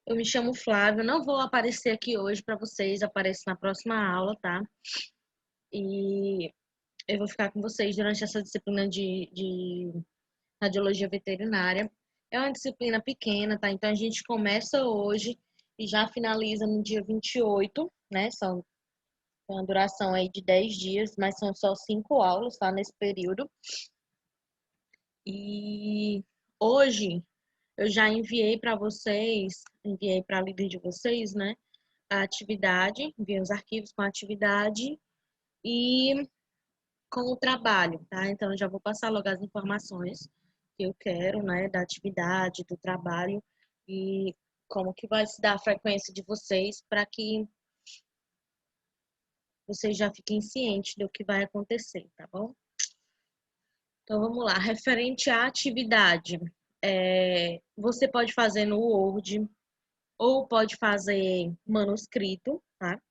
Eu me chamo Flávio, não vou aparecer aqui hoje para vocês, apareço na próxima aula, tá? E eu vou ficar com vocês durante essa disciplina de radiologia veterinária. É uma disciplina pequena, tá? Então a gente começa hoje e já finaliza no dia 28, né? São uma duração aí de 10 dias, mas são só 5 aulas, tá? Nesse período. E hoje eu já enviei para vocês, enviei para a líder de vocês, né? A atividade, enviei os arquivos com a atividade e com o trabalho, tá? Então, eu já vou passar logo as informações que eu quero, né, da atividade, do trabalho e como que vai se dar a frequência de vocês para que vocês já fiquem cientes do que vai acontecer, tá bom? Então, vamos lá. Referente à atividade, você pode fazer no Word ou pode fazer manuscrito, tá?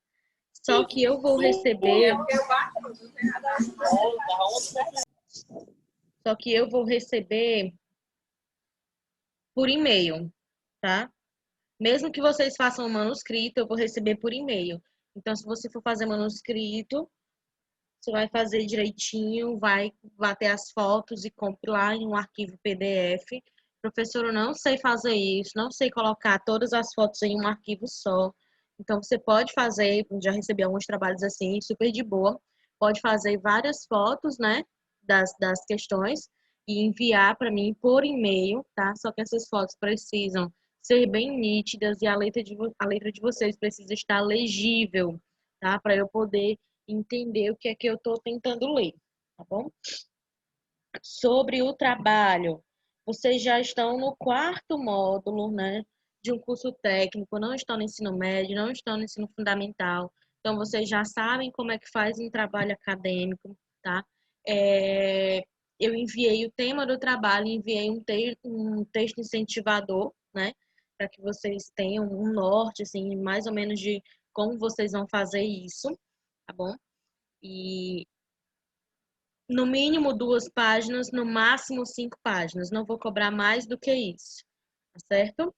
Só que eu vou receber por e-mail, tá? Mesmo que vocês façam um manuscrito, eu vou receber por e-mail. Então, se você for fazer manuscrito, você vai fazer direitinho, vai bater as fotos e compilar em um arquivo PDF. Professor, eu não sei fazer isso, não sei colocar todas as fotos em um arquivo só. Então, você pode fazer, já recebi alguns trabalhos assim, super de boa. Pode fazer várias fotos, né, das questões e enviar para mim por e-mail, tá? Só que essas fotos precisam ser bem nítidas e a letra de vocês precisa estar legível, tá? Para eu poder entender o que é que eu estou tentando ler, tá bom? Sobre o trabalho, vocês já estão no 4º módulo, né, de um curso técnico, não estão no ensino médio, não estão no ensino fundamental, então vocês já sabem como é que faz um trabalho acadêmico, tá? Eu enviei o tema do trabalho, enviei um texto incentivador, né, para que vocês tenham um norte, assim, mais ou menos de como vocês vão fazer isso, tá bom? E no mínimo 2 páginas, no máximo 5 páginas. Não vou cobrar mais do que isso, tá certo?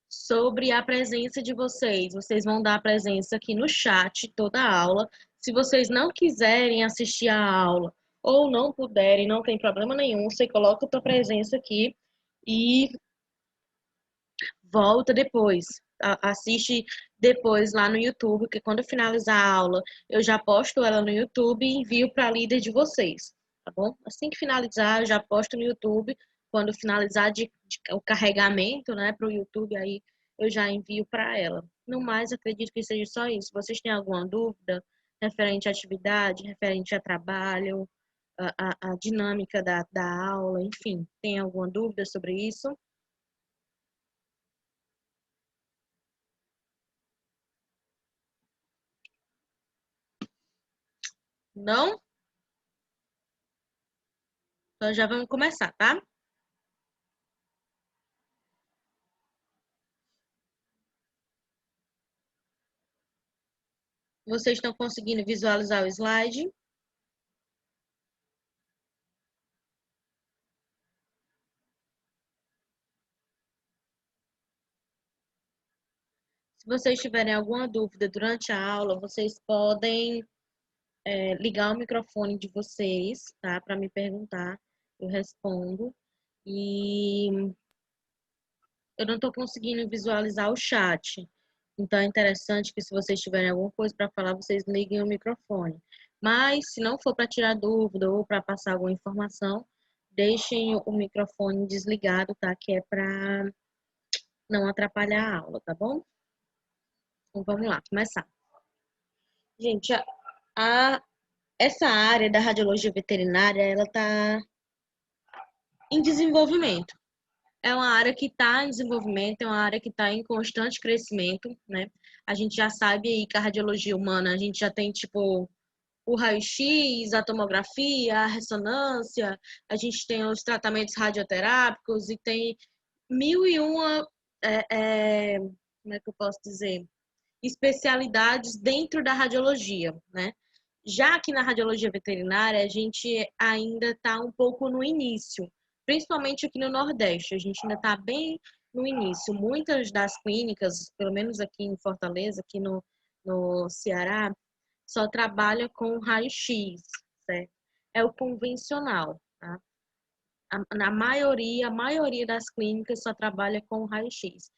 Sobre a presença de vocês, vocês vão dar a presença aqui no chat toda a aula. Se vocês não quiserem assistir a aula ou não puderem, não tem problema nenhum, você coloca a tua presença aqui e volta depois. Assiste depois lá no YouTube, porque quando eu finalizar a aula, eu já posto ela no YouTube e envio para a líder de vocês, tá bom? Assim que finalizar, eu já posto no YouTube. Quando finalizar o carregamento, né, para o YouTube, aí eu já envio para ela. No mais, acredito que seja só isso. Vocês têm alguma dúvida referente à atividade, referente a trabalho, a dinâmica da aula, enfim, tem alguma dúvida sobre isso? Não? Então já vamos começar, tá? Vocês estão conseguindo visualizar o slide? Se vocês tiverem alguma dúvida durante a aula, vocês podem ligar o microfone de vocês, tá? Para me perguntar, eu respondo. E eu não estou conseguindo visualizar o chat. Então é interessante que se vocês tiverem alguma coisa para falar, vocês liguem o microfone. Mas se não for para tirar dúvida ou para passar alguma informação, deixem o microfone desligado, tá? Que é para não atrapalhar a aula, tá bom? Então vamos lá, começar. Gente, essa área da radiologia veterinária, ela está em desenvolvimento. É uma área que está em desenvolvimento, é uma área que está em constante crescimento, né? A gente já sabe aí que a radiologia humana, a gente já tem, tipo, o raio-x, a tomografia, a ressonância, a gente tem os tratamentos radioterápicos e tem mil e uma, como é que eu posso dizer? Especialidades dentro da radiologia, né? Já que na radiologia veterinária, a gente ainda está um pouco no início, principalmente aqui no Nordeste. A gente ainda está bem no início, muitas das clínicas, pelo menos aqui em Fortaleza, aqui no Ceará, só trabalha com raio-x, certo? É o convencional, tá? A maioria das clínicas só trabalha com raio-x.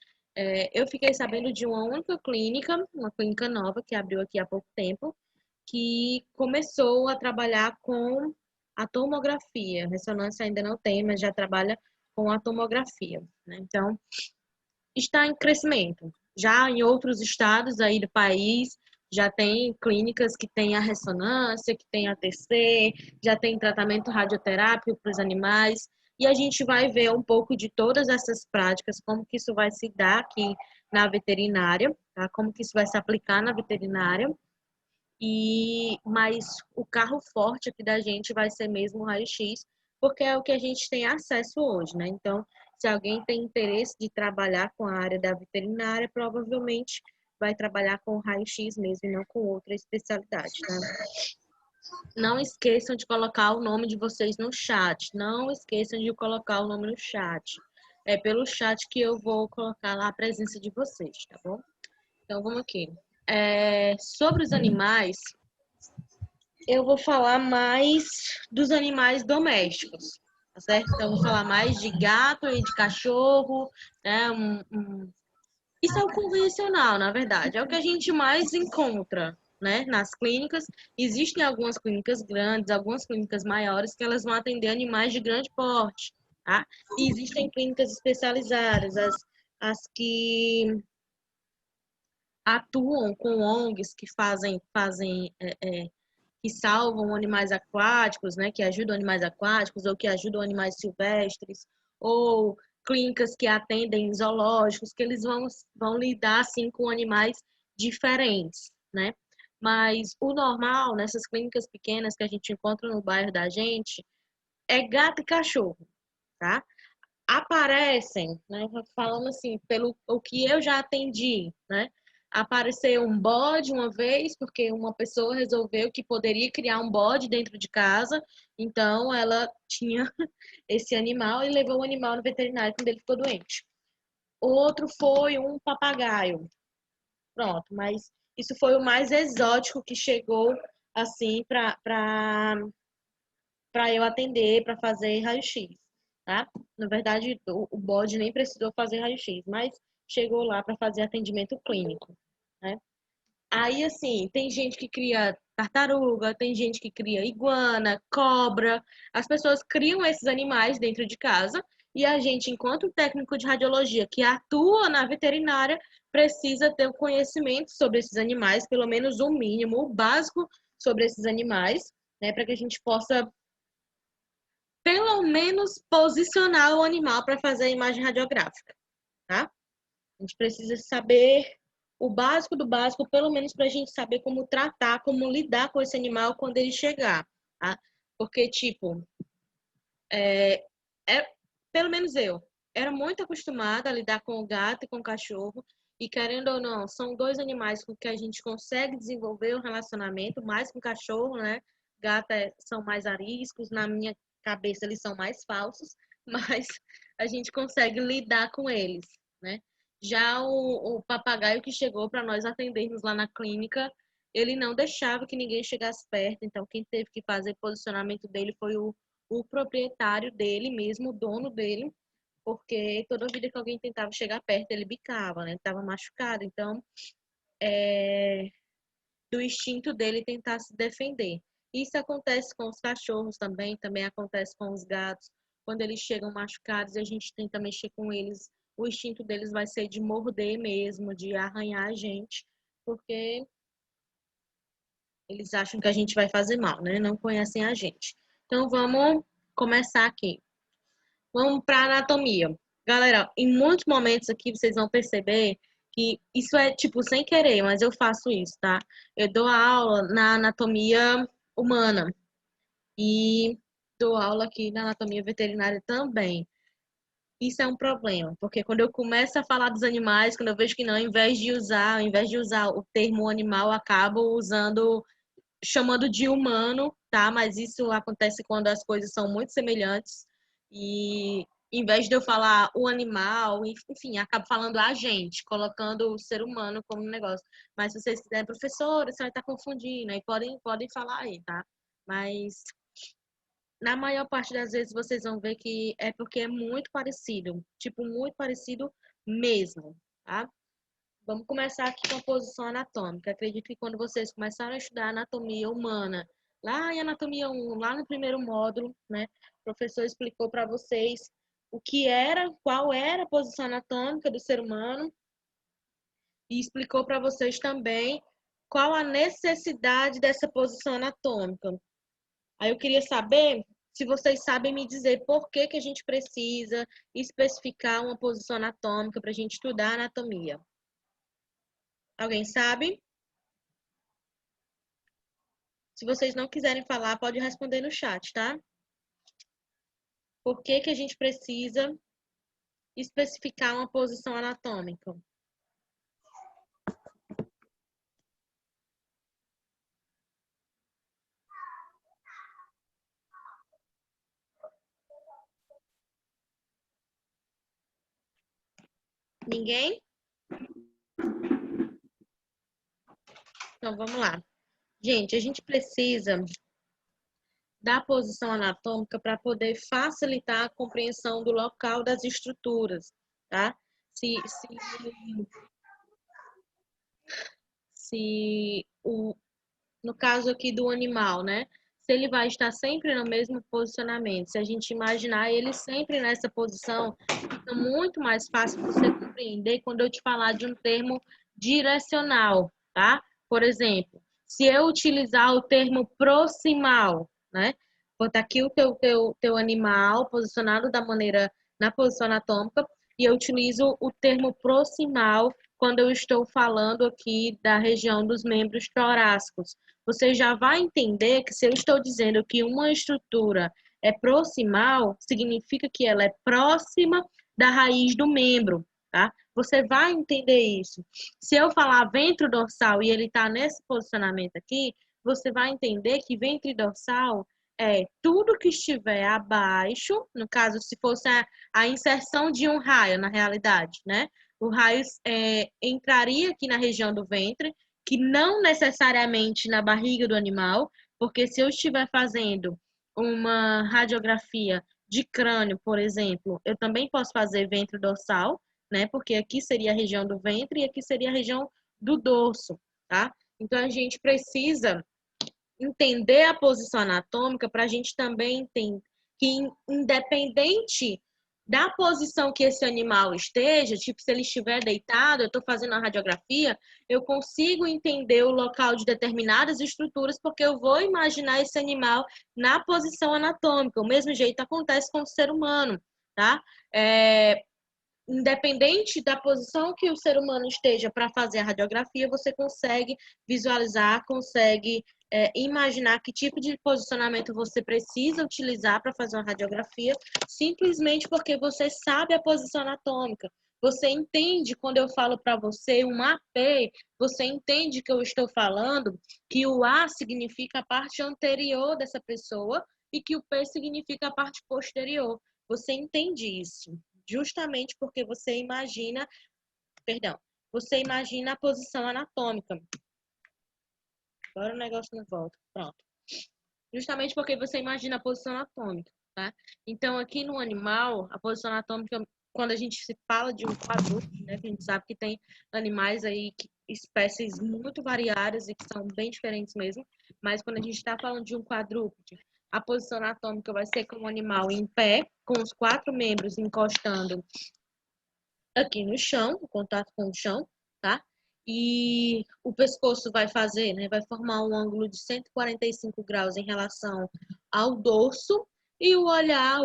Eu fiquei sabendo de uma única clínica, uma clínica nova que abriu aqui há pouco tempo, que começou a trabalhar com a tomografia. Ressonância ainda não tem, mas já trabalha com a tomografia, né? Então, está em crescimento. Já em outros estados aí do país, já tem clínicas que têm a ressonância, que tem a TC, já tem tratamento radioterápico para os animais, e a gente vai ver um pouco de todas essas práticas, como que isso vai se dar aqui na veterinária, tá? Como que isso vai se aplicar na veterinária. Mas o carro forte aqui da gente vai ser mesmo o raio-x, porque é o que a gente tem acesso hoje, né? Então, se alguém tem interesse de trabalhar com a área da veterinária, provavelmente vai trabalhar com o raio-x mesmo e não com outra especialidade, né? Não esqueçam de colocar o nome de vocês no chat. Não esqueçam de colocar o nome no chat. É pelo chat que eu vou colocar lá a presença de vocês, tá bom? Então, vamos aqui. Sobre os animais, eu vou falar mais dos animais domésticos, tá certo? Então, eu vou falar mais de gato e de cachorro, né? Isso é o convencional, na verdade. É o que a gente mais encontra, né? Nas clínicas. Existem algumas clínicas grandes, algumas clínicas maiores, que elas vão atender animais de grande porte, tá? E existem clínicas especializadas, as que atuam com ONGs que que salvam animais aquáticos, né, que ajudam animais aquáticos ou que ajudam animais silvestres, ou clínicas que atendem zoológicos, que eles vão lidar assim com animais diferentes, né? Mas o normal nessas clínicas pequenas que a gente encontra no bairro da gente é gato e cachorro, tá? Aparecem, né, falando assim, pelo o que eu já atendi, né? Apareceu um bode uma vez, porque uma pessoa resolveu que poderia criar um bode dentro de casa, então ela tinha esse animal e levou o animal no veterinário quando ele ficou doente. Outro foi um papagaio. Pronto, mas isso foi o mais exótico que chegou assim para eu atender, para fazer raio-x, tá? Na verdade, o bode nem precisou fazer raio-x, mas chegou lá para fazer atendimento clínico, né? Aí, assim, tem gente que cria tartaruga, tem gente que cria iguana, cobra. As pessoas criam esses animais dentro de casa e a gente, enquanto técnico de radiologia que atua na veterinária, precisa ter o conhecimento sobre esses animais, pelo menos o mínimo, o básico sobre esses animais, né, para que a gente possa pelo menos posicionar o animal para fazer a imagem radiográfica, tá? A gente precisa saber o básico do básico, pelo menos para a gente saber como tratar, como lidar com esse animal quando ele chegar, tá? Porque, tipo, é, pelo menos eu, era muito acostumada a lidar com o gato e com o cachorro, e querendo ou não, são dois animais com que a gente consegue desenvolver um relacionamento, mais com o cachorro, né? Gato são mais ariscos, na minha cabeça eles são mais falsos, mas a gente consegue lidar com eles, né? Já o papagaio que chegou para nós atendermos lá na clínica, ele não deixava que ninguém chegasse perto, então quem teve que fazer posicionamento dele foi o proprietário dele mesmo, o dono dele, porque toda vida que alguém tentava chegar perto, ele bicava, né? Estava machucado. Então, do instinto dele tentar se defender. Isso acontece com os cachorros também acontece com os gatos. Quando eles chegam machucados e a gente tenta mexer com eles, o instinto deles vai ser de morder mesmo, de arranhar a gente, porque eles acham que a gente vai fazer mal, né? Não conhecem a gente. Então, vamos começar aqui. Vamos para anatomia. Galera, em muitos momentos aqui vocês vão perceber que isso é tipo sem querer, mas eu faço isso, tá? Eu dou aula na anatomia humana e dou aula aqui na anatomia veterinária também. Isso é um problema, porque quando eu começo a falar dos animais, quando eu vejo que não, ao invés de usar o termo animal, eu acabo chamando de humano, tá? Mas isso acontece quando as coisas são muito semelhantes e Em vez de eu falar o animal, enfim, acabo falando a gente, colocando o ser humano como um negócio. Mas se vocês quiserem, professora, você vai estar confundindo, aí podem falar aí, tá? Mas na maior parte das vezes vocês vão ver que é porque é muito parecido, tipo, muito parecido mesmo, tá? Vamos começar aqui com a posição anatômica. Acredito que quando vocês começaram a estudar anatomia humana, lá em anatomia 1, lá no primeiro módulo, né, o professor explicou para vocês o que era, qual era a posição anatômica do ser humano e explicou para vocês também qual a necessidade dessa posição anatômica. Aí eu queria saber se vocês sabem me dizer por que que a gente precisa especificar uma posição anatômica para a gente estudar anatomia. Alguém sabe? Se vocês não quiserem falar, pode responder no chat, tá? Por que que a gente precisa especificar uma posição anatômica? Ninguém? Então vamos lá. Gente, a gente precisa da posição anatômica para poder facilitar a compreensão do local das estruturas, tá? Se no caso aqui do animal, né? Se ele vai estar sempre no mesmo posicionamento, se a gente imaginar ele sempre nessa posição, fica muito mais fácil você compreender quando eu te falar de um termo direcional, tá? Por exemplo, se eu utilizar o termo proximal, né? Botar aqui o teu animal posicionado da maneira, na posição anatômica, e eu utilizo o termo proximal quando eu estou falando aqui da região dos membros torácicos. Você já vai entender que se eu estou dizendo que uma estrutura é proximal, significa que ela é próxima da raiz do membro, tá? Você vai entender isso. Se eu falar ventre dorsal e ele está nesse posicionamento aqui, você vai entender que ventre dorsal é tudo que estiver abaixo, no caso, se fosse a inserção de um raio, na realidade, né? O raio entraria aqui na região do ventre, que não necessariamente na barriga do animal, porque se eu estiver fazendo uma radiografia de crânio, por exemplo, eu também posso fazer ventre dorsal, né? Porque aqui seria a região do ventre e aqui seria a região do dorso, tá? Então a gente precisa entender a posição anatômica para a gente também entender que independente da posição que esse animal esteja, tipo, se ele estiver deitado, eu estou fazendo a radiografia, eu consigo entender o local de determinadas estruturas, porque eu vou imaginar esse animal na posição anatômica. O mesmo jeito acontece com o ser humano, tá? Independente da posição que o ser humano esteja para fazer a radiografia, você consegue visualizar, consegue imaginar que tipo de posicionamento você precisa utilizar para fazer uma radiografia, simplesmente porque você sabe a posição anatômica. Você entende quando eu falo para você um AP, você entende que eu estou falando que o A significa a parte anterior dessa pessoa e que o P significa a parte posterior. Você entende isso? Justamente porque você imagina, perdão, você imagina a posição anatômica. Agora o negócio não volta. Pronto. Justamente porque você imagina a posição anatômica, tá? Então, aqui no animal, a posição anatômica, quando a gente se fala de um quadrúpede, né, que a gente sabe que tem animais aí, espécies muito variadas e que são bem diferentes mesmo, mas quando a gente está falando de um quadrúpede, a posição anatômica vai ser como um animal em pé, com os 4 membros encostando aqui no chão, o contato com o chão, tá? E o pescoço vai fazer, né? Vai formar um ângulo de 145 graus em relação ao dorso e o olhar,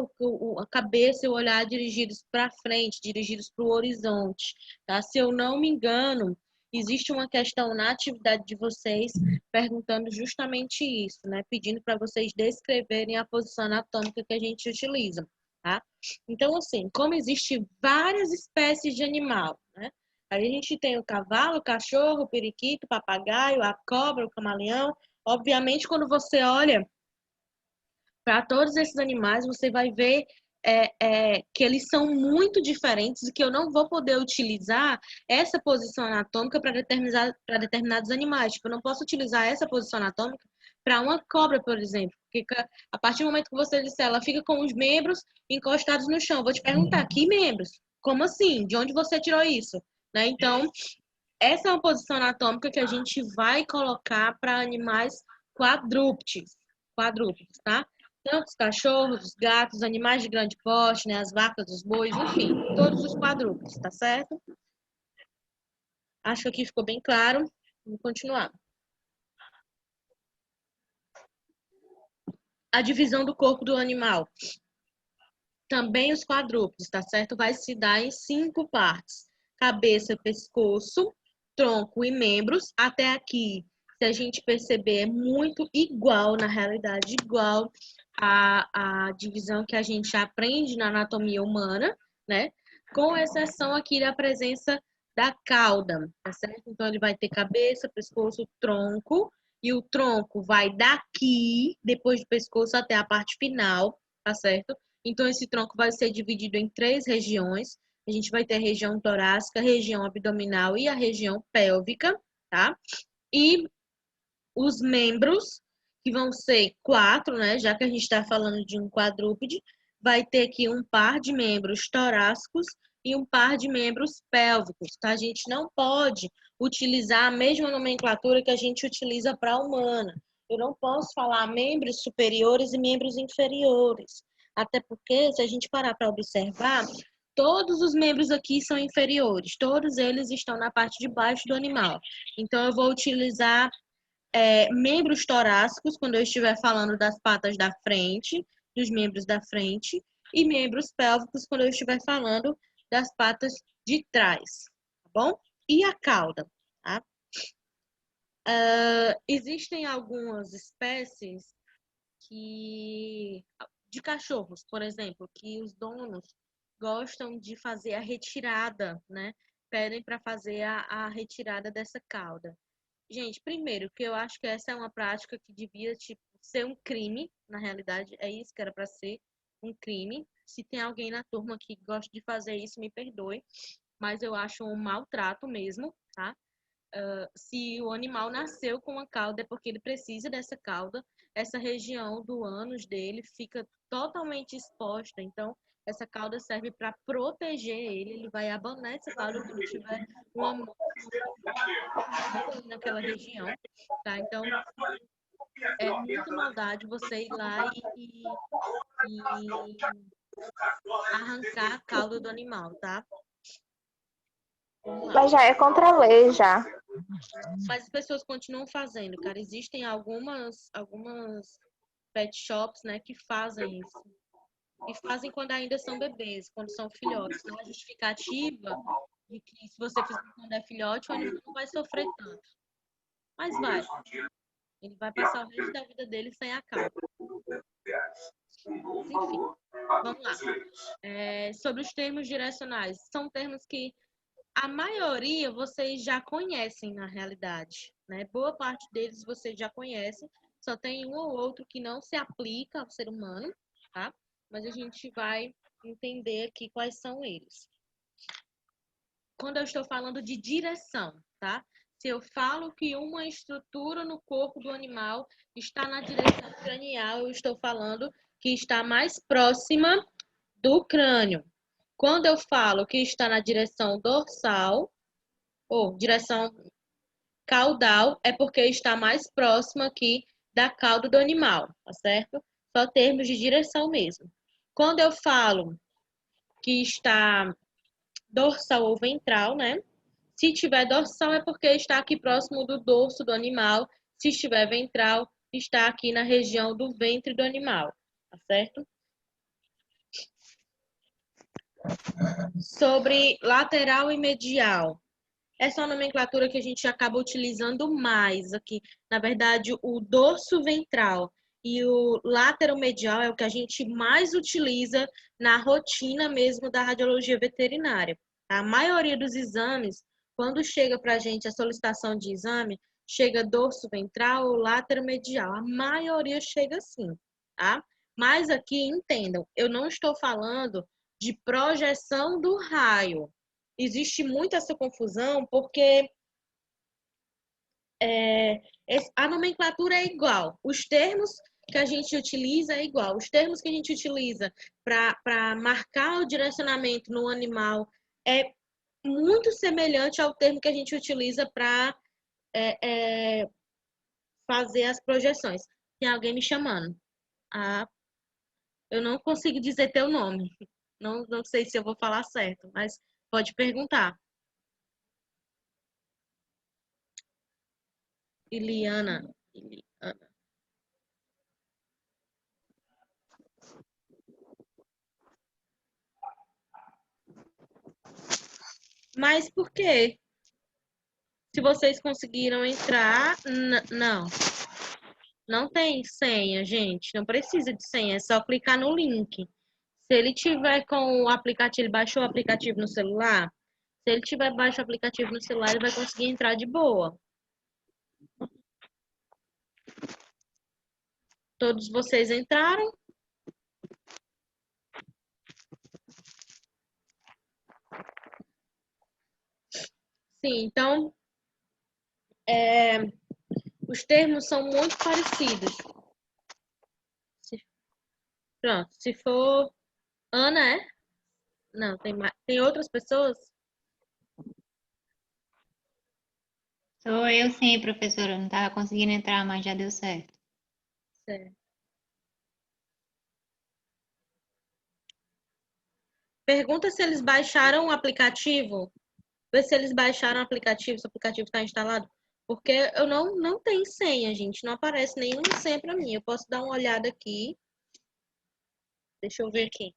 a cabeça e o olhar dirigidos para frente, dirigidos para o horizonte, tá? Se eu não me engano, existe uma questão na atividade de vocês perguntando justamente isso, né? Pedindo para vocês descreverem a posição anatômica que a gente utiliza, tá? Então, assim, como existe várias espécies de animal, né? Aí a gente tem o cavalo, o cachorro, o periquito, o papagaio, a cobra, o camaleão. Obviamente, quando você olha para todos esses animais, você vai ver que eles são muito diferentes e que eu não vou poder utilizar essa posição anatômica para determinados animais. Tipo, eu não posso utilizar essa posição anatômica para uma cobra, por exemplo. Porque a partir do momento que você disser, ela fica com os membros encostados no chão. Eu vou te perguntar, que membros? Como assim? De onde você tirou isso? Né? Então, essa é uma posição anatômica que a gente vai colocar para animais quadrúpedes, tá? Tanto os cachorros, os gatos, animais de grande porte, né? As vacas, os bois, enfim, todos os quadrúpedes, tá certo? Acho que aqui ficou bem claro. Vamos continuar. A divisão do corpo do animal. Também os quadrúpedes, tá certo? Vai se dar em 5 partes. Cabeça, pescoço, tronco e membros. Até aqui, se a gente perceber, é muito igual, na realidade, igual a divisão que a gente aprende na anatomia humana, né? Com exceção aqui da presença da cauda, tá certo? Então, ele vai ter cabeça, pescoço, tronco, e o tronco vai daqui, depois do pescoço, até a parte final, tá certo? Então, esse tronco vai ser dividido em 3 regiões. A gente vai ter a região torácica, a região abdominal e a região pélvica, tá? E os membros, que vão ser 4, né? Já que a gente está falando de um quadrúpede, vai ter aqui um par de membros torácicos e um par de membros pélvicos, tá? A gente não pode utilizar a mesma nomenclatura que a gente utiliza para a humana. Eu não posso falar membros superiores e membros inferiores. Até porque, se a gente parar para observar, todos os membros aqui são inferiores. Todos eles estão na parte de baixo do animal. Então, eu vou utilizar membros torácicos, quando eu estiver falando das patas da frente, dos membros da frente, e membros pélvicos, quando eu estiver falando das patas de trás, tá bom? E a cauda, tá? Existem algumas espécies de cachorros, por exemplo, que os donos gostam de fazer a retirada, né? Pedem para fazer a retirada dessa cauda. Gente, primeiro, que eu acho que essa é uma prática que devia, tipo, ser um crime, na realidade, é isso que era para ser um crime. Se tem alguém na turma que gosta de fazer isso, me perdoe, mas eu acho um maltrato mesmo, tá? Se o animal nasceu com a cauda, é porque ele precisa dessa cauda. Essa região do ânus dele fica totalmente exposta, então essa cauda serve para proteger ele. Ele vai abanar essa cauda quando tiver uma naquela região, tá? Então, é muita maldade você ir lá e arrancar a cauda do animal, tá? Mas já é contra a lei, já. Mas as pessoas continuam fazendo, cara. Existem algumas pet shops, né, que fazem isso. E fazem quando ainda são bebês, quando são filhotes. Não é justificativa de que se você fizer quando é filhote, o animal não vai sofrer tanto. Mas vai. Ele vai passar o resto da vida dele sem a cauda. Enfim, vamos lá. Sobre os termos direcionais. São termos que a maioria vocês já conhecem na realidade, né? Boa parte deles vocês já conhecem. Só tem um ou outro que não se aplica ao ser humano, tá? Mas a gente vai entender aqui quais são eles. Quando eu estou falando de direção, tá? Se eu falo que uma estrutura no corpo do animal está na direção cranial, eu estou falando que está mais próxima do crânio. Quando eu falo que está na direção dorsal, ou direção caudal, é porque está mais próximo aqui da cauda do animal, tá certo? Só termos de direção mesmo. Quando eu falo que está dorsal ou ventral, né? Se tiver dorsal é porque está aqui próximo do dorso do animal. Se estiver ventral, está aqui na região do ventre do animal, tá certo? Sobre lateral e medial. Essa é uma nomenclatura que a gente acaba utilizando mais aqui. Na verdade, o dorso ventral e o lateromedial é o que a gente mais utiliza na rotina mesmo da radiologia veterinária. A maioria dos exames, quando chega para a gente a solicitação de exame, chega dorso ventral ou lateromedial. A maioria chega assim, tá? Mas aqui, entendam, eu não estou falando de projeção do raio. Existe muito essa confusão porque a nomenclatura é igual, os termos que a gente utiliza é igual, os termos que a gente utiliza para marcar o direcionamento no animal é muito semelhante ao termo que a gente utiliza para fazer as projeções. Tem alguém me chamando. Ah, eu não consigo dizer teu nome. Não sei se eu vou falar certo, mas pode perguntar. Iliana. Iliana. Mas por quê? Se vocês conseguiram entrar, não. Não tem senha, gente. Não precisa de senha. É só clicar no link. Se ele tiver com o aplicativo, ele baixou o aplicativo no celular. Se ele tiver baixo o aplicativo no celular, ele vai conseguir entrar de boa. Todos vocês entraram? Sim, então os termos são muito parecidos. Pronto, se for Ana, é? Não, tem outras pessoas? Sou eu sim, professora. Eu não estava conseguindo entrar, mas já deu certo. Certo. Pergunta se eles baixaram o aplicativo. Vê se eles baixaram o aplicativo, se o aplicativo está instalado. Porque eu não tenho senha, gente. Não aparece nenhuma senha para mim. Eu posso dar uma olhada aqui. Deixa eu ver aqui.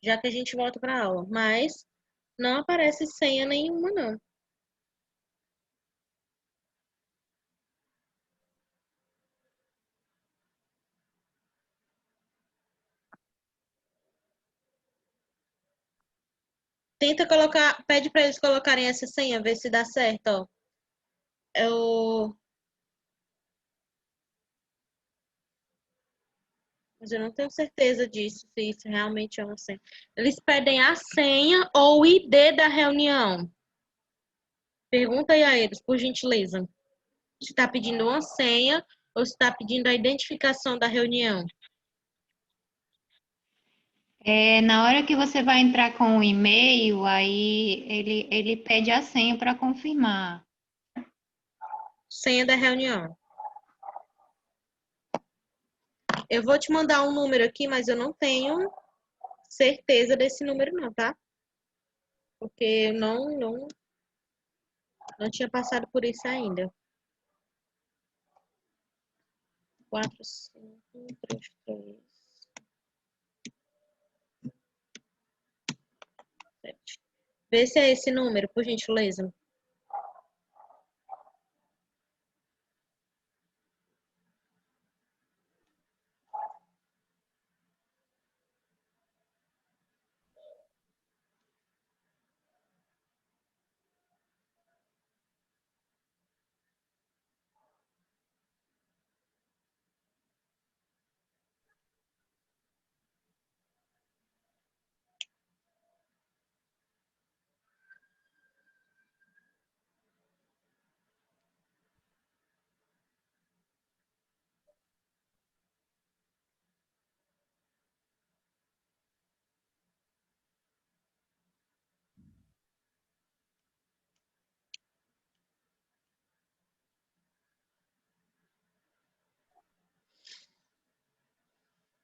Já que a gente volta para a aula. Mas não aparece senha nenhuma, não. Tenta colocar, pede para eles colocarem essa senha, ver se dá certo, ó. Mas eu não tenho certeza disso, se isso realmente é uma senha. Eles pedem a senha ou o ID da reunião. Pergunta aí a eles, por gentileza. Se está pedindo uma senha ou se está pedindo a identificação da reunião. Na hora que você vai entrar com o e-mail, aí ele pede a senha para confirmar. Senha da reunião. Eu vou te mandar um número aqui, mas eu não tenho certeza desse número não, tá? Porque eu não tinha passado por isso ainda. 4, 5, 3, 3, 7. Vê se é esse número, por gentileza.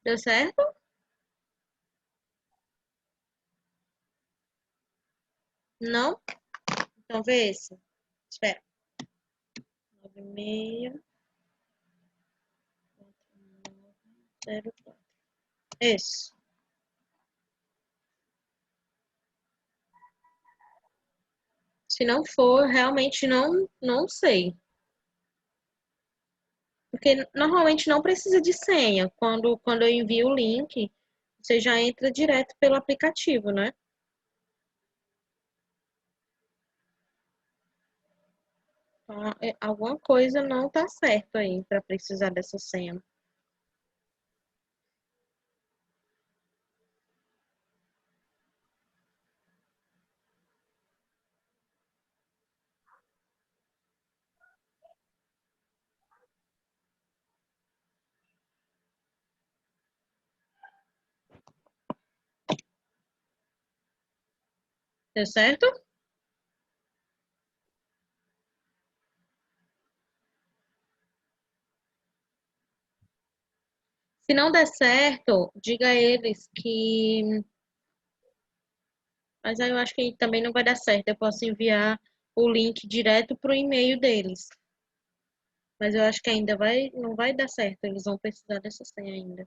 Deu certo? Não? Então vê esse. Espera. 9604. Esse. Se não for, realmente não sei. Porque normalmente não precisa de senha. Quando eu envio o link, você já entra direto pelo aplicativo, né? Então, alguma coisa não tá certo aí para precisar dessa senha. Deu certo? Se não der certo, diga a eles que... Mas aí eu acho que também não vai dar certo. Eu posso enviar o link direto para o e-mail deles. Mas eu acho que ainda não vai dar certo. Eles vão precisar dessa senha ainda.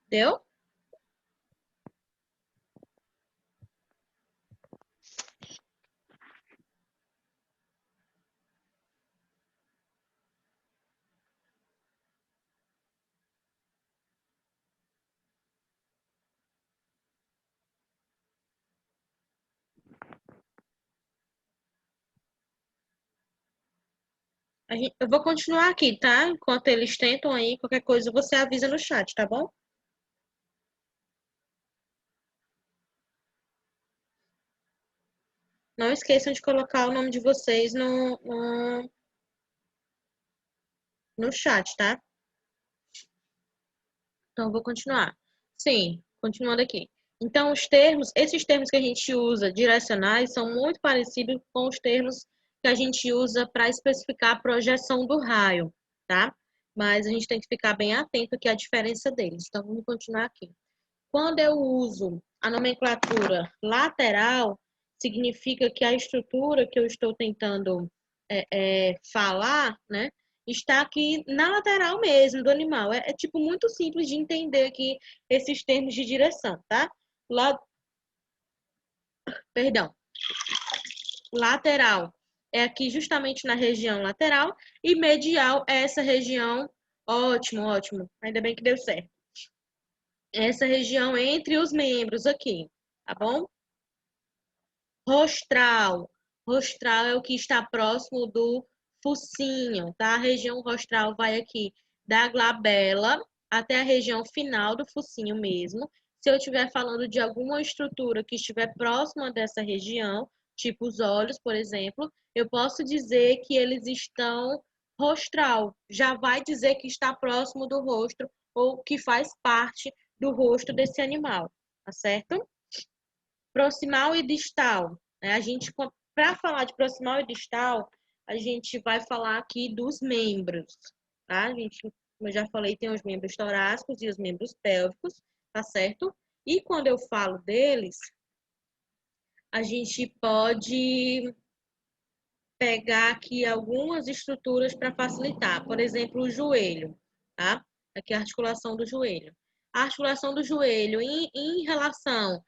Deu? Eu vou continuar aqui, tá? Enquanto eles tentam aí, qualquer coisa você avisa no chat, tá bom? Não esqueçam de colocar o nome de vocês no chat, tá? Então, eu vou continuar. Sim, continuando aqui. Então, esses termos que a gente usa direcionais são muito parecidos com os termos que a gente usa para especificar a projeção do raio, tá? Mas a gente tem que ficar bem atento que é a diferença deles. Então, vamos continuar aqui. Quando eu uso a nomenclatura lateral, significa que a estrutura que eu estou tentando falar, né, está aqui na lateral mesmo do animal. É tipo muito simples de entender aqui esses termos de direção, tá? La... Perdão. Lateral é aqui justamente na região lateral e medial é essa região. Ótimo, ótimo. Ainda bem que deu certo. Essa região entre os membros aqui, tá bom? Rostral. Rostral é o que está próximo do focinho, tá? A região rostral vai aqui da glabela até a região final do focinho mesmo. Se eu estiver falando de alguma estrutura que estiver próxima dessa região, tipo os olhos, por exemplo, eu posso dizer que eles estão rostral. Já vai dizer que está próximo do rosto ou que faz parte do rosto desse animal, tá certo? Proximal e distal. A gente, para falar de proximal e distal, a gente vai falar aqui dos membros, tá? A gente, como eu já falei, tem os membros torácicos e os membros pélvicos, tá certo? E quando eu falo deles, a gente pode pegar aqui algumas estruturas para facilitar. Por exemplo, o joelho, tá? Aqui a articulação do joelho. A articulação do joelho em relação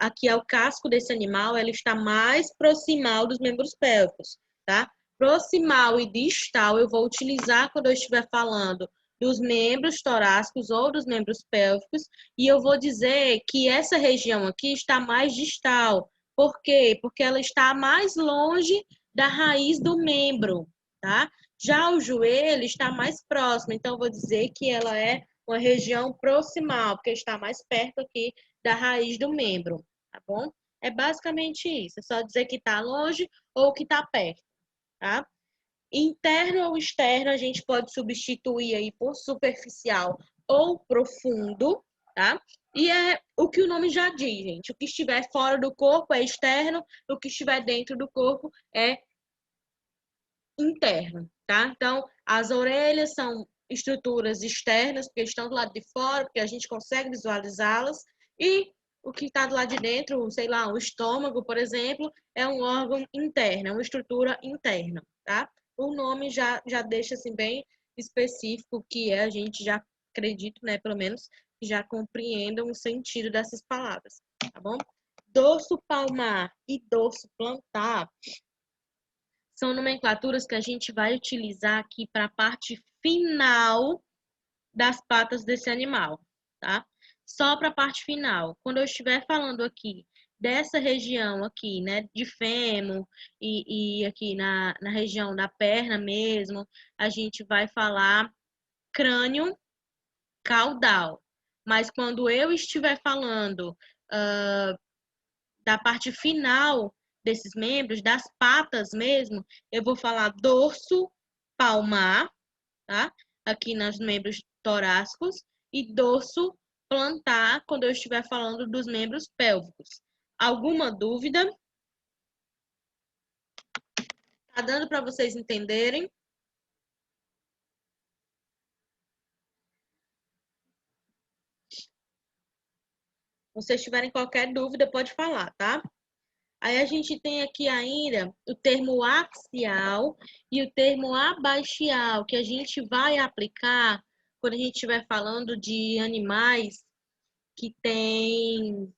aqui ao casco desse animal, ela está mais proximal dos membros pélvicos, tá? Proximal e distal eu vou utilizar quando eu estiver falando dos membros torácicos ou dos membros pélvicos, e eu vou dizer que essa região aqui está mais distal. Por quê? Porque ela está mais longe da raiz do membro, tá? Já o joelho está mais próximo, então vou dizer que ela é uma região proximal, porque está mais perto aqui da raiz do membro, tá bom? É basicamente isso, é só dizer que está longe ou que está perto, tá? Interno ou externo, a gente pode substituir aí por superficial ou profundo, tá? E é o que o nome já diz, gente. O que estiver fora do corpo é externo, o que estiver dentro do corpo é interno, tá? Então, as orelhas são estruturas externas, porque estão do lado de fora, porque a gente consegue visualizá-las, e o que está do lado de dentro, sei lá, o estômago, por exemplo, é um órgão interno, é uma estrutura interna, tá? O nome já deixa assim bem específico o que é, a gente já acredito, né, pelo menos, já compreendam o sentido dessas palavras, tá bom? Dorso palmar e dorso plantar São nomenclaturas que a gente vai utilizar aqui para a parte final das patas desse animal, tá? Só para a parte final. Quando eu estiver falando aqui dessa região aqui, né, de fêmur e aqui na região da perna mesmo, a gente vai falar crânio caudal. Mas quando eu estiver falando da parte final desses membros, das patas mesmo, eu vou falar dorso palmar, tá? Aqui nos membros torácicos e dorso plantar quando eu estiver falando dos membros pélvicos. Alguma dúvida? Tá dando para vocês entenderem? Se vocês tiverem qualquer dúvida, pode falar, tá? Aí a gente tem aqui ainda o termo axial e o termo abaxial, que a gente vai aplicar quando a gente estiver falando de animais que têm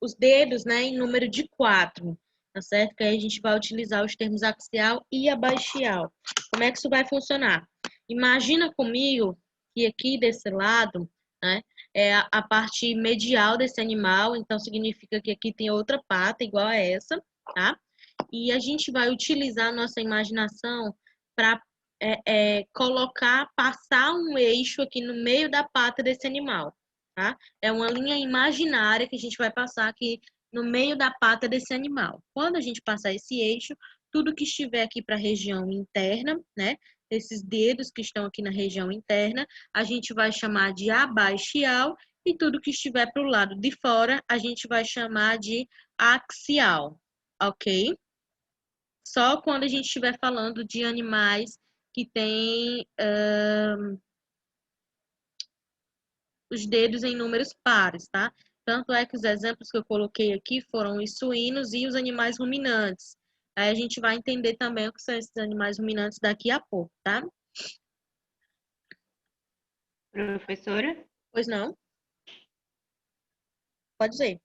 os dedos, né, em número de 4, tá certo? Que aí a gente vai utilizar os termos axial e abaxial. Como é que isso vai funcionar? Imagina comigo que aqui desse lado, né, é a parte medial desse animal, então significa que aqui tem outra pata igual a essa, tá? E a gente vai utilizar a nossa imaginação para colocar, passar um eixo aqui no meio da pata desse animal, tá? É uma linha imaginária que a gente vai passar aqui no meio da pata desse animal. Quando a gente passar esse eixo, tudo que estiver aqui para a região interna, né? Esses dedos que estão aqui na região interna, a gente vai chamar de abaxial, e tudo que estiver para o lado de fora, a gente vai chamar de axial, ok? Só quando a gente estiver falando de animais que têm os dedos em números pares, tá? Tanto é que os exemplos que eu coloquei aqui foram os suínos e os animais ruminantes. Aí a gente vai entender também o que são esses animais ruminantes daqui a pouco, tá? Professora, Pois não? Pode dizer.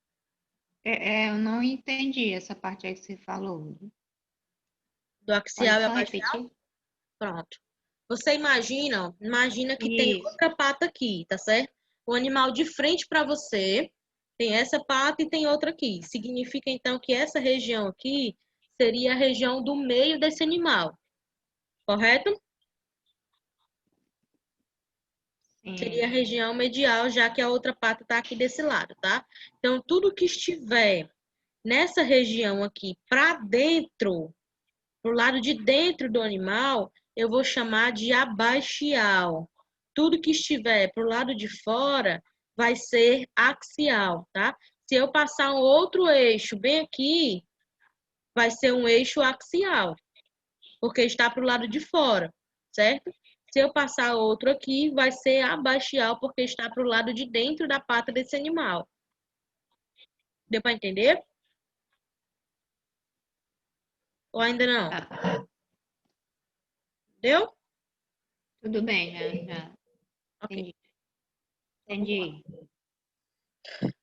eu não entendi essa parte aí que você falou. Do Pode axial e só abaxial? repetir? Pronto. Você imagina que tem Isso. outra pata aqui, tá certo? O animal de frente para você tem essa pata e tem outra aqui. Significa então que essa região aqui seria a região do meio desse animal, correto? Seria a Sim. região medial, já que a outra pata está aqui desse lado, tá? Então, tudo que estiver nessa região aqui para dentro, pro lado de dentro do animal, eu vou chamar de abaxial. Tudo que estiver pro lado de fora vai ser axial, tá? Se eu passar um outro eixo bem aqui, vai ser um eixo axial, porque está pro lado de fora, certo? Se eu passar outro aqui, vai ser abaxial, porque está pro lado de dentro da pata desse animal. Deu para entender? Ou ainda não? Tá. Deu? Tudo bem, já Ok. entendi. Então, vamos lá.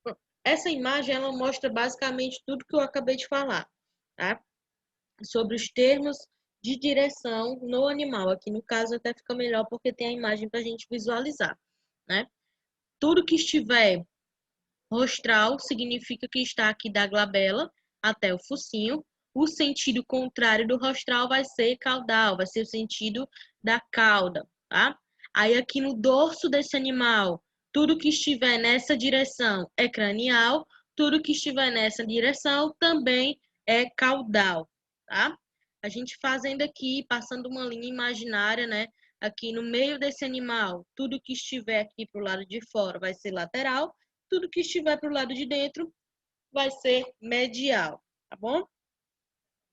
Entendi. Essa imagem, ela mostra basicamente tudo que eu acabei de falar, tá? Sobre os termos de direção no animal. Aqui no caso até fica melhor porque tem a imagem para a gente visualizar, né? Tudo que estiver rostral significa que está aqui da glabela até o focinho. O sentido contrário do rostral vai ser caudal, vai ser o sentido da cauda, tá? Aí aqui no dorso desse animal, tudo que estiver nessa direção é cranial, tudo que estiver nessa direção também é caudal, tá? A gente fazendo aqui, passando uma linha imaginária, né? Aqui no meio desse animal, tudo que estiver aqui para o lado de fora vai ser lateral, tudo que estiver para o lado de dentro vai ser medial, tá bom?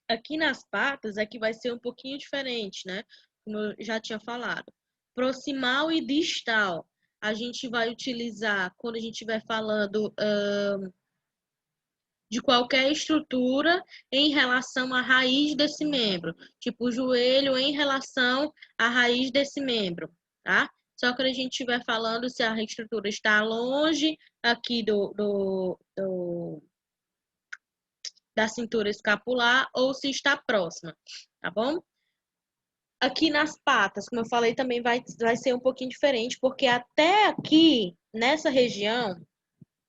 Aqui nas patas é que vai ser um pouquinho diferente, né? Como eu já tinha falado. Proximal e distal. A gente vai utilizar quando a gente estiver falando de qualquer estrutura em relação à raiz desse membro. Tipo, o joelho em relação à raiz desse membro, tá? Só que a gente estiver falando se a estrutura está longe aqui da cintura escapular ou se está próxima, tá bom? Aqui nas patas, como eu falei, também vai ser um pouquinho diferente, porque até aqui, nessa região,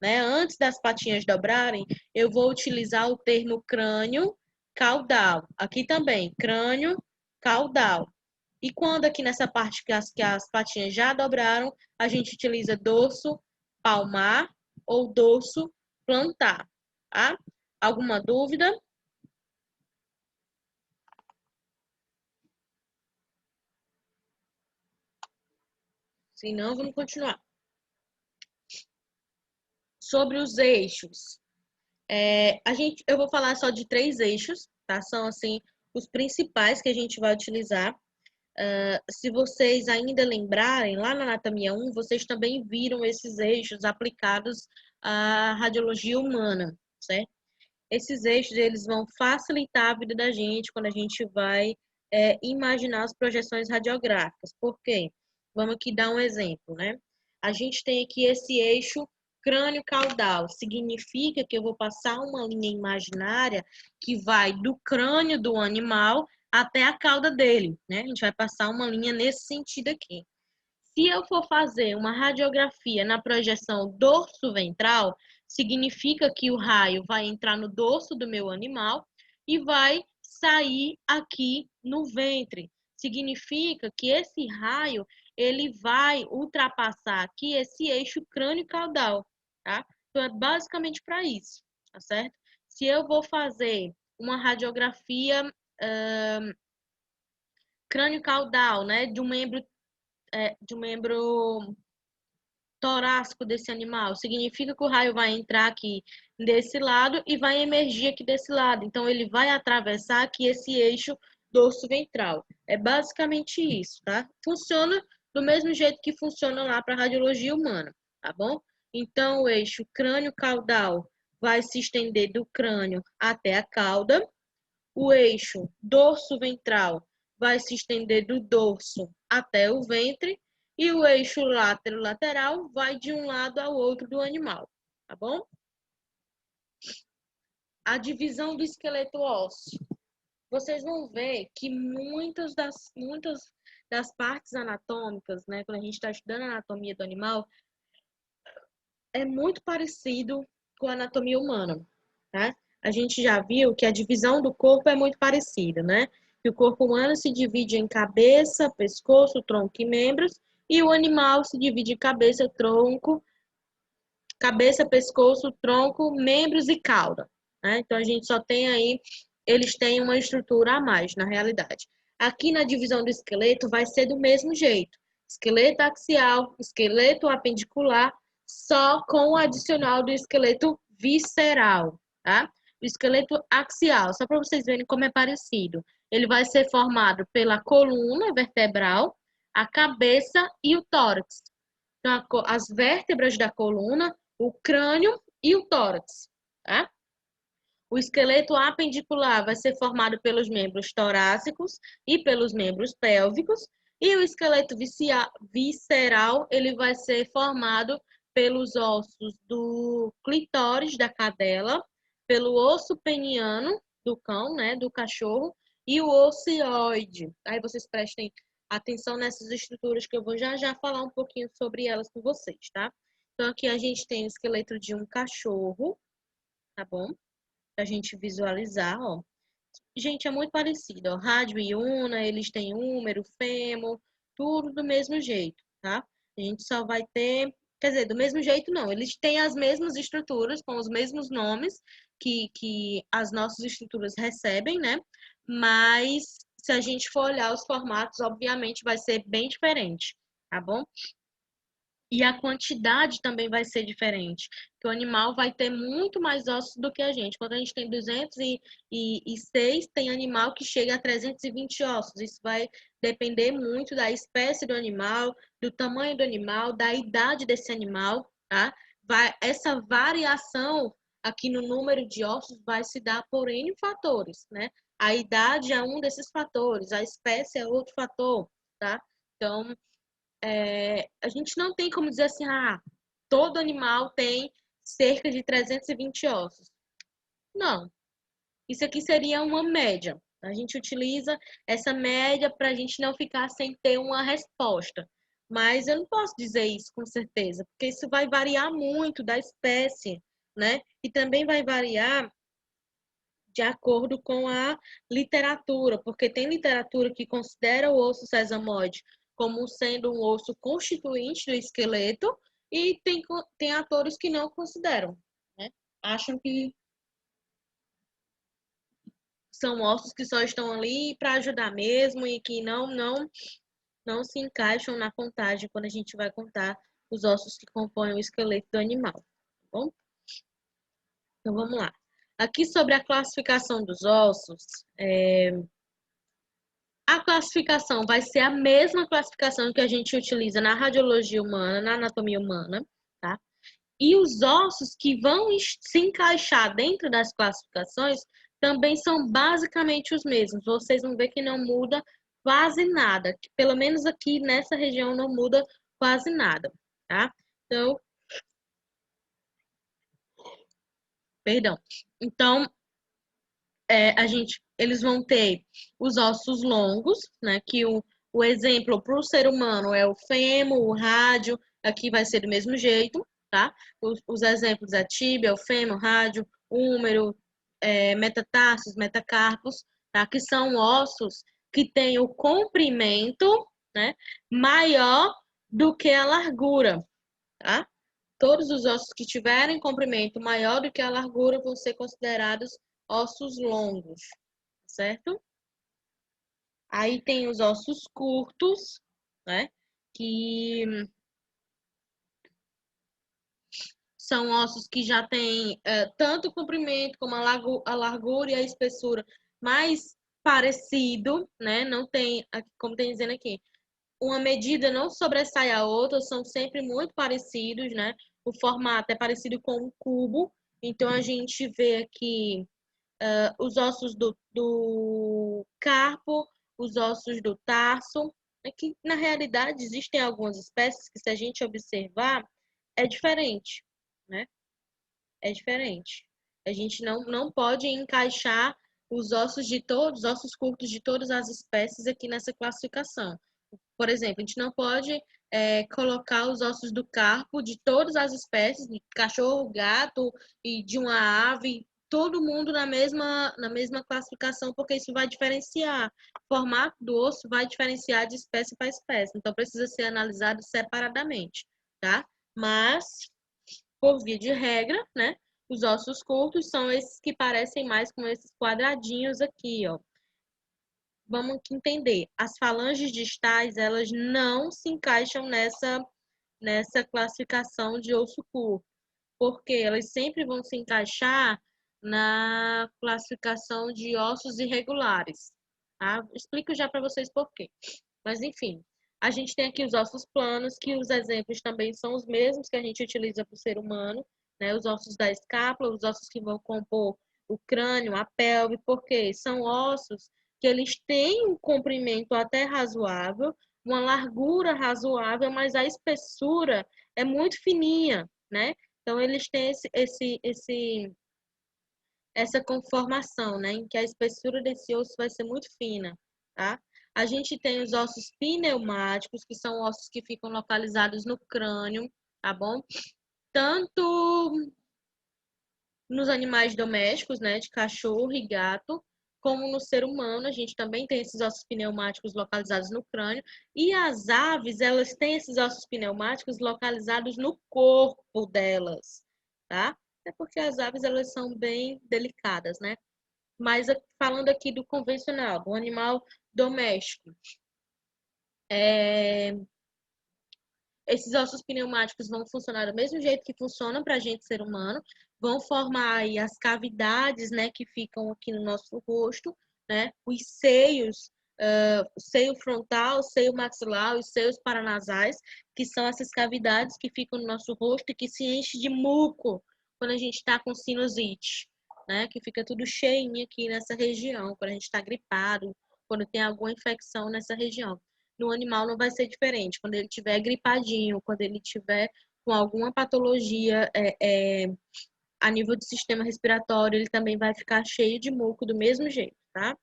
né, antes das patinhas dobrarem, eu vou utilizar o termo crânio caudal. Aqui também, crânio caudal. E quando aqui nessa parte que as patinhas já dobraram, a gente utiliza dorso palmar ou dorso plantar, tá? Alguma dúvida? Se não, vamos continuar. Sobre os eixos. Eu vou falar só de 3 eixos, tá? São, assim, os principais que a gente vai utilizar. Se vocês ainda lembrarem, lá na Anatomia 1, vocês também viram esses eixos aplicados à radiologia humana, certo? Esses eixos, eles vão facilitar a vida da gente quando a gente vai imaginar as projeções radiográficas. Por quê? Vamos aqui dar um exemplo, né? A gente tem aqui esse eixo crânio-caudal. Significa que eu vou passar uma linha imaginária que vai do crânio do animal até a cauda dele, né? A gente vai passar uma linha nesse sentido aqui. Se eu for fazer uma radiografia na projeção dorso-ventral, significa que o raio vai entrar no dorso do meu animal e vai sair aqui no ventre. Significa que esse raio ele vai ultrapassar aqui esse eixo crânio-caudal, tá? Então, é basicamente para isso, tá certo? Se eu vou fazer uma radiografia crânio-caudal, né, de um membro torácico desse animal, significa que o raio vai entrar aqui desse lado e vai emergir aqui desse lado. Então, ele vai atravessar aqui esse eixo dorso-ventral. É basicamente isso, tá? Funciona do mesmo jeito que funciona lá para a radiologia humana, tá bom? Então, o eixo crânio-caudal vai se estender do crânio até a cauda. O eixo dorso-ventral vai se estender do dorso até o ventre e o eixo látero-lateral vai de um lado ao outro do animal, tá bom? A divisão do esqueleto ósseo. Vocês vão ver que muitas das partes anatômicas, né, quando a gente está estudando a anatomia do animal, é muito parecido com a anatomia humana, tá? A gente já viu que a divisão do corpo é muito parecida, né? Que o corpo humano se divide em cabeça, pescoço, tronco e membros, e o animal se divide em cabeça, pescoço, tronco, membros e cauda, né? Então a gente só tem aí, eles têm uma estrutura a mais, na realidade. Aqui na divisão do esqueleto vai ser do mesmo jeito. Esqueleto axial, esqueleto apendicular, só com o adicional do esqueleto visceral, tá? O esqueleto axial, só para vocês verem como é parecido. Ele vai ser formado pela coluna vertebral, a cabeça e o tórax. Então, as vértebras da coluna, o crânio e o tórax, tá? O esqueleto apendicular vai ser formado pelos membros torácicos e pelos membros pélvicos, e o esqueleto visceral, ele vai ser formado pelos ossos do clitóris da cadela, pelo osso peniano do cão, né, do cachorro, e o ocioide. Aí vocês prestem atenção nessas estruturas que eu vou já falar um pouquinho sobre elas com vocês, tá? Então aqui a gente tem o esqueleto de um cachorro, tá bom? Pra gente visualizar, ó. Gente, é muito parecido, ó. Rádio e una, eles têm húmero, fêmur, tudo do mesmo jeito, tá? A gente só vai ter, quer dizer, do mesmo jeito não, eles têm as mesmas estruturas, com os mesmos nomes que as nossas estruturas recebem, né? Mas se a gente for olhar os formatos, obviamente vai ser bem diferente, tá bom? E a quantidade também vai ser diferente, que o animal vai ter muito mais ossos do que a gente. Quando a gente tem 206, tem animal que chega a 320 ossos. Isso vai depender muito da espécie do animal, do tamanho do animal, da idade desse animal, tá? Essa variação aqui no número de ossos vai se dar por N fatores, né? A idade é um desses fatores, a espécie é outro fator, tá? Então, a gente não tem como dizer assim, todo animal tem cerca de 320 ossos. Não. Isso aqui seria uma média. A gente utiliza essa média para a gente não ficar sem ter uma resposta. Mas eu não posso dizer isso com certeza, porque isso vai variar muito da espécie, né? E também vai variar de acordo com a literatura, porque tem literatura que considera o osso sesamoide como sendo um osso constituinte do esqueleto e tem autores que não consideram, né? Acham que são ossos que só estão ali para ajudar mesmo e que não se encaixam na contagem quando a gente vai contar os ossos que compõem o esqueleto do animal, tá bom? Então vamos lá. Aqui sobre a classificação dos ossos, a classificação vai ser a mesma classificação que a gente utiliza na radiologia humana, na anatomia humana, tá? E os ossos que vão se encaixar dentro das classificações também são basicamente os mesmos. Vocês vão ver que não muda quase nada. Pelo menos aqui nessa região não muda quase nada, tá? Então, perdão. Então, eles vão ter os ossos longos, né? Que o exemplo para o ser humano é o fêmur, o rádio, aqui vai ser do mesmo jeito, tá? Os exemplos é tíbia, o fêmur, rádio, húmero, metatarsos, metacarpos, tá? Que são ossos que têm o comprimento, né? Maior do que a largura, tá? Todos os ossos que tiverem comprimento maior do que a largura vão ser considerados ossos longos, certo? Aí tem os ossos curtos, né? Que são ossos que já têm tanto o comprimento como a largura e a espessura mais parecido, né? Não tem, como tem dizendo aqui, uma medida não sobressai a outra, são sempre muito parecidos, né? O formato é parecido com um cubo, então a gente vê aqui os ossos do carpo, os ossos do tarso, que na realidade existem algumas espécies que, se a gente observar, é diferente, né? É diferente. A gente não pode encaixar os ossos de todos, os ossos curtos de todas as espécies aqui nessa classificação. Por exemplo, a gente não pode colocar os ossos do carpo de todas as espécies, de cachorro, gato e de uma ave, todo mundo na mesma classificação, porque isso vai diferenciar. O formato do osso vai diferenciar de espécie para espécie. Então, precisa ser analisado separadamente, tá? Mas, por via de regra, né? Os ossos curtos são esses que parecem mais com esses quadradinhos aqui, ó. Vamos entender, as falanges distais, elas não se encaixam nessa classificação de osso curto, porque elas sempre vão se encaixar na classificação de ossos irregulares, tá? Explico já para vocês por quê. Mas, enfim, a gente tem aqui os ossos planos, que os exemplos também são os mesmos que a gente utiliza para o ser humano, né? Os ossos da escápula, os ossos que vão compor o crânio, a pelve, porque são ossos que eles têm um comprimento até razoável, uma largura razoável, mas a espessura é muito fininha, né? Então, eles têm essa conformação, né? Em que a espessura desse osso vai ser muito fina, tá? A gente tem os ossos pneumáticos, que são ossos que ficam localizados no crânio, tá bom? Tanto nos animais domésticos, né? De cachorro e gato, como no ser humano, a gente também tem esses ossos pneumáticos localizados no crânio. E as aves, elas têm esses ossos pneumáticos localizados no corpo delas, tá? É porque as aves, elas são bem delicadas, né? Mas falando aqui do convencional, do animal doméstico, esses ossos pneumáticos vão funcionar do mesmo jeito que funcionam para a gente, ser humano, vão formar aí as cavidades, né, que ficam aqui no nosso rosto, né, os seios, o seio frontal, o seio maxilar, os seios paranasais, que são essas cavidades que ficam no nosso rosto e que se enchem de muco quando a gente está com sinusite, né, que fica tudo cheinho aqui nessa região, quando a gente está gripado, quando tem alguma infecção nessa região. No animal não vai ser diferente. Quando ele tiver gripadinho, quando ele tiver com alguma patologia a nível de sistema respiratório, ele também vai ficar cheio de muco do mesmo jeito, tá?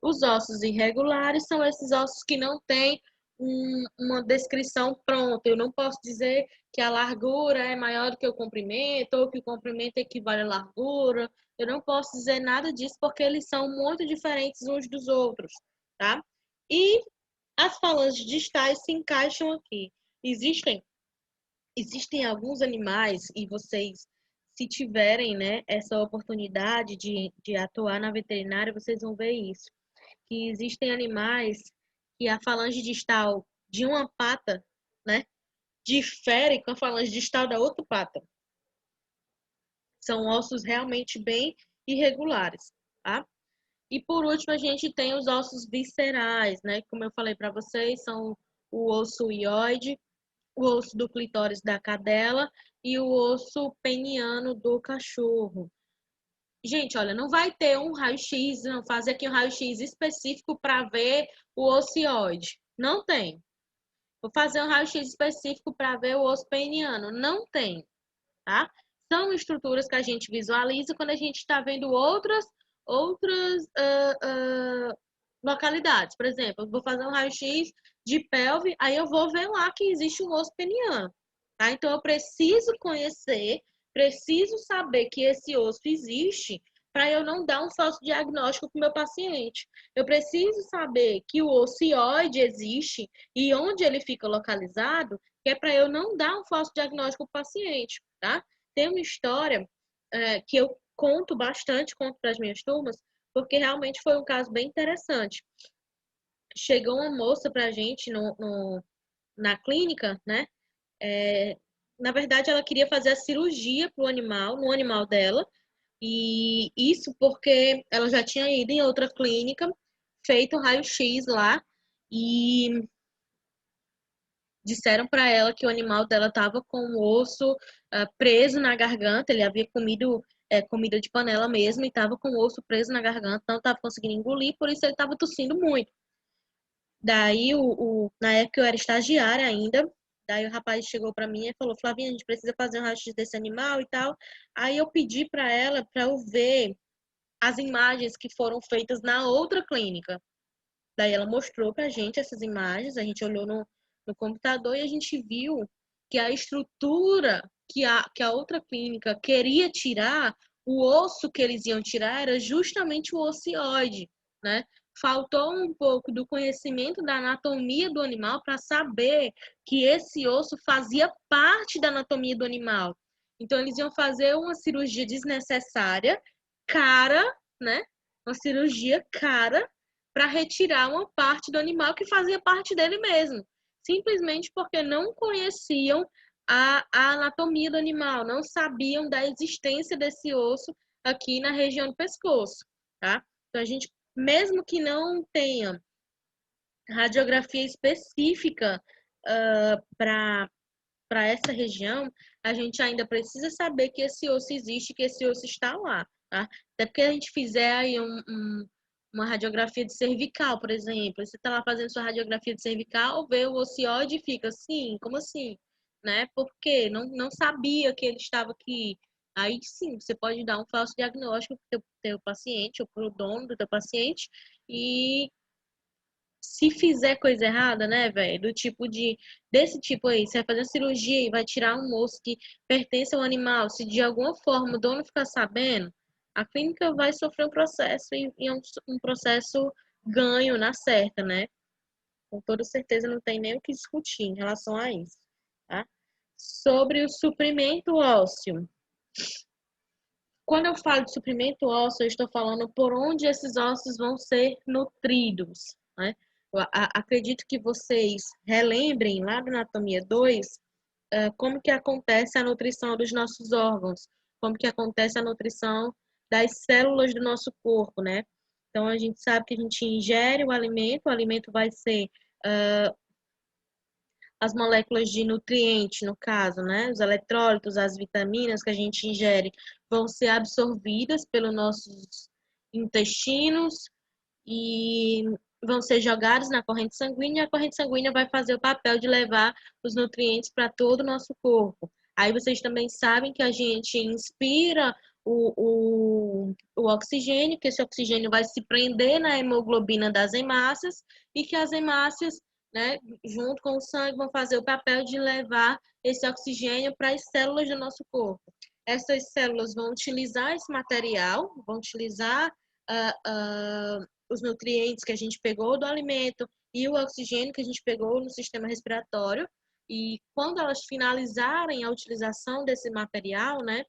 Os ossos irregulares são esses ossos que não têm uma descrição pronta. Eu não posso dizer que a largura é maior do que o comprimento, ou que o comprimento equivale à largura. Eu não posso dizer nada disso porque eles são muito diferentes uns dos outros, tá? E as falanges distais se encaixam aqui. Existem alguns animais, e vocês, se tiverem, né, essa oportunidade de atuar na veterinária, vocês vão ver isso. Que existem animais que a falange distal de uma pata, né, difere com a falange distal da outra pata. São ossos realmente bem irregulares, tá? E por último, a gente tem os ossos viscerais, né? Como eu falei para vocês, são o osso ióide, o osso do clitóris da cadela e o osso peniano do cachorro. Gente, olha, não vai ter um raio-x, não fazer aqui um raio-x específico para ver o ocioide. Não tem. Vou fazer um raio-x específico para ver o osso peniano. Não tem, tá? São estruturas que a gente visualiza quando a gente está vendo outras localidades. Por exemplo, eu vou fazer um raio-x de pelve, aí eu vou ver lá que existe um osso peniano, tá? Então, eu preciso conhecer, preciso saber que esse osso existe para eu não dar um falso diagnóstico para o meu paciente. Eu preciso saber que o ocioide existe e onde ele fica localizado, que é para eu não dar um falso diagnóstico para o paciente, tá? Tem uma história que eu conto bastante, conto para as minhas turmas, porque realmente foi um caso bem interessante. Chegou uma moça para a gente na clínica, né? Na verdade, ela queria fazer a cirurgia pro animal, no animal dela, e isso porque ela já tinha ido em outra clínica, feito um raio-x lá, e disseram para ela que o animal dela estava com o osso preso na garganta, ele havia comido comida de panela mesmo e estava com o osso preso na garganta, não estava conseguindo engolir, por isso ele estava tossindo muito. Daí, na época eu era estagiária ainda, daí o rapaz chegou para mim e falou, Flavinha, a gente precisa fazer um raio-x desse animal e tal. Aí eu pedi para ela para eu ver as imagens que foram feitas na outra clínica. Daí ela mostrou pra gente essas imagens, a gente olhou no computador e a gente viu que a estrutura que a outra clínica queria tirar, o osso que eles iam tirar era justamente o ocioide, né? Faltou um pouco do conhecimento da anatomia do animal para saber que esse osso fazia parte da anatomia do animal. Então, eles iam fazer uma cirurgia desnecessária, cara, né? Uma cirurgia cara para retirar uma parte do animal que fazia parte dele mesmo. Simplesmente porque não conheciam a anatomia do animal, não sabiam da existência desse osso aqui na região do pescoço, tá? Então, a gente, mesmo que não tenha radiografia específica para essa região, a gente ainda precisa saber que esse osso existe, que esse osso está lá, tá? Até porque a gente fizer aí uma radiografia de cervical, por exemplo, você está lá fazendo sua radiografia de cervical, vê o ocioide e fica assim, como assim? Né? Porque não sabia que ele estava aqui. Aí sim, você pode dar um falso diagnóstico para o teu paciente ou para o dono do teu paciente e se fizer coisa errada, né, velho? Desse tipo aí, você vai fazer cirurgia e vai tirar um osso que pertence ao animal, se de alguma forma o dono ficar sabendo, a clínica vai sofrer um processo e um processo ganho na certa, né? Com toda certeza não tem nem o que discutir em relação a isso, tá? Sobre o suprimento ósseo. Quando eu falo de suprimento ósseo, eu estou falando por onde esses ossos vão ser nutridos, né? Eu acredito que vocês relembrem lá do Anatomia 2, como que acontece a nutrição dos nossos órgãos, como que acontece a nutrição das células do nosso corpo, né? Então, a gente sabe que a gente ingere o alimento vai ser as moléculas de nutriente, no caso, né? Os eletrólitos, as vitaminas que a gente ingere vão ser absorvidas pelos nossos intestinos e vão ser jogados na corrente sanguínea, e a corrente sanguínea vai fazer o papel de levar os nutrientes para todo o nosso corpo. Aí vocês também sabem que a gente inspira o oxigênio, que esse oxigênio vai se prender na hemoglobina das hemácias e que as hemácias, né, junto com o sangue, vão fazer o papel de levar esse oxigênio para as células do nosso corpo. Essas células vão utilizar esse material, vão utilizar os nutrientes que a gente pegou do alimento e o oxigênio que a gente pegou no sistema respiratório. E quando elas finalizarem a utilização desse material, né,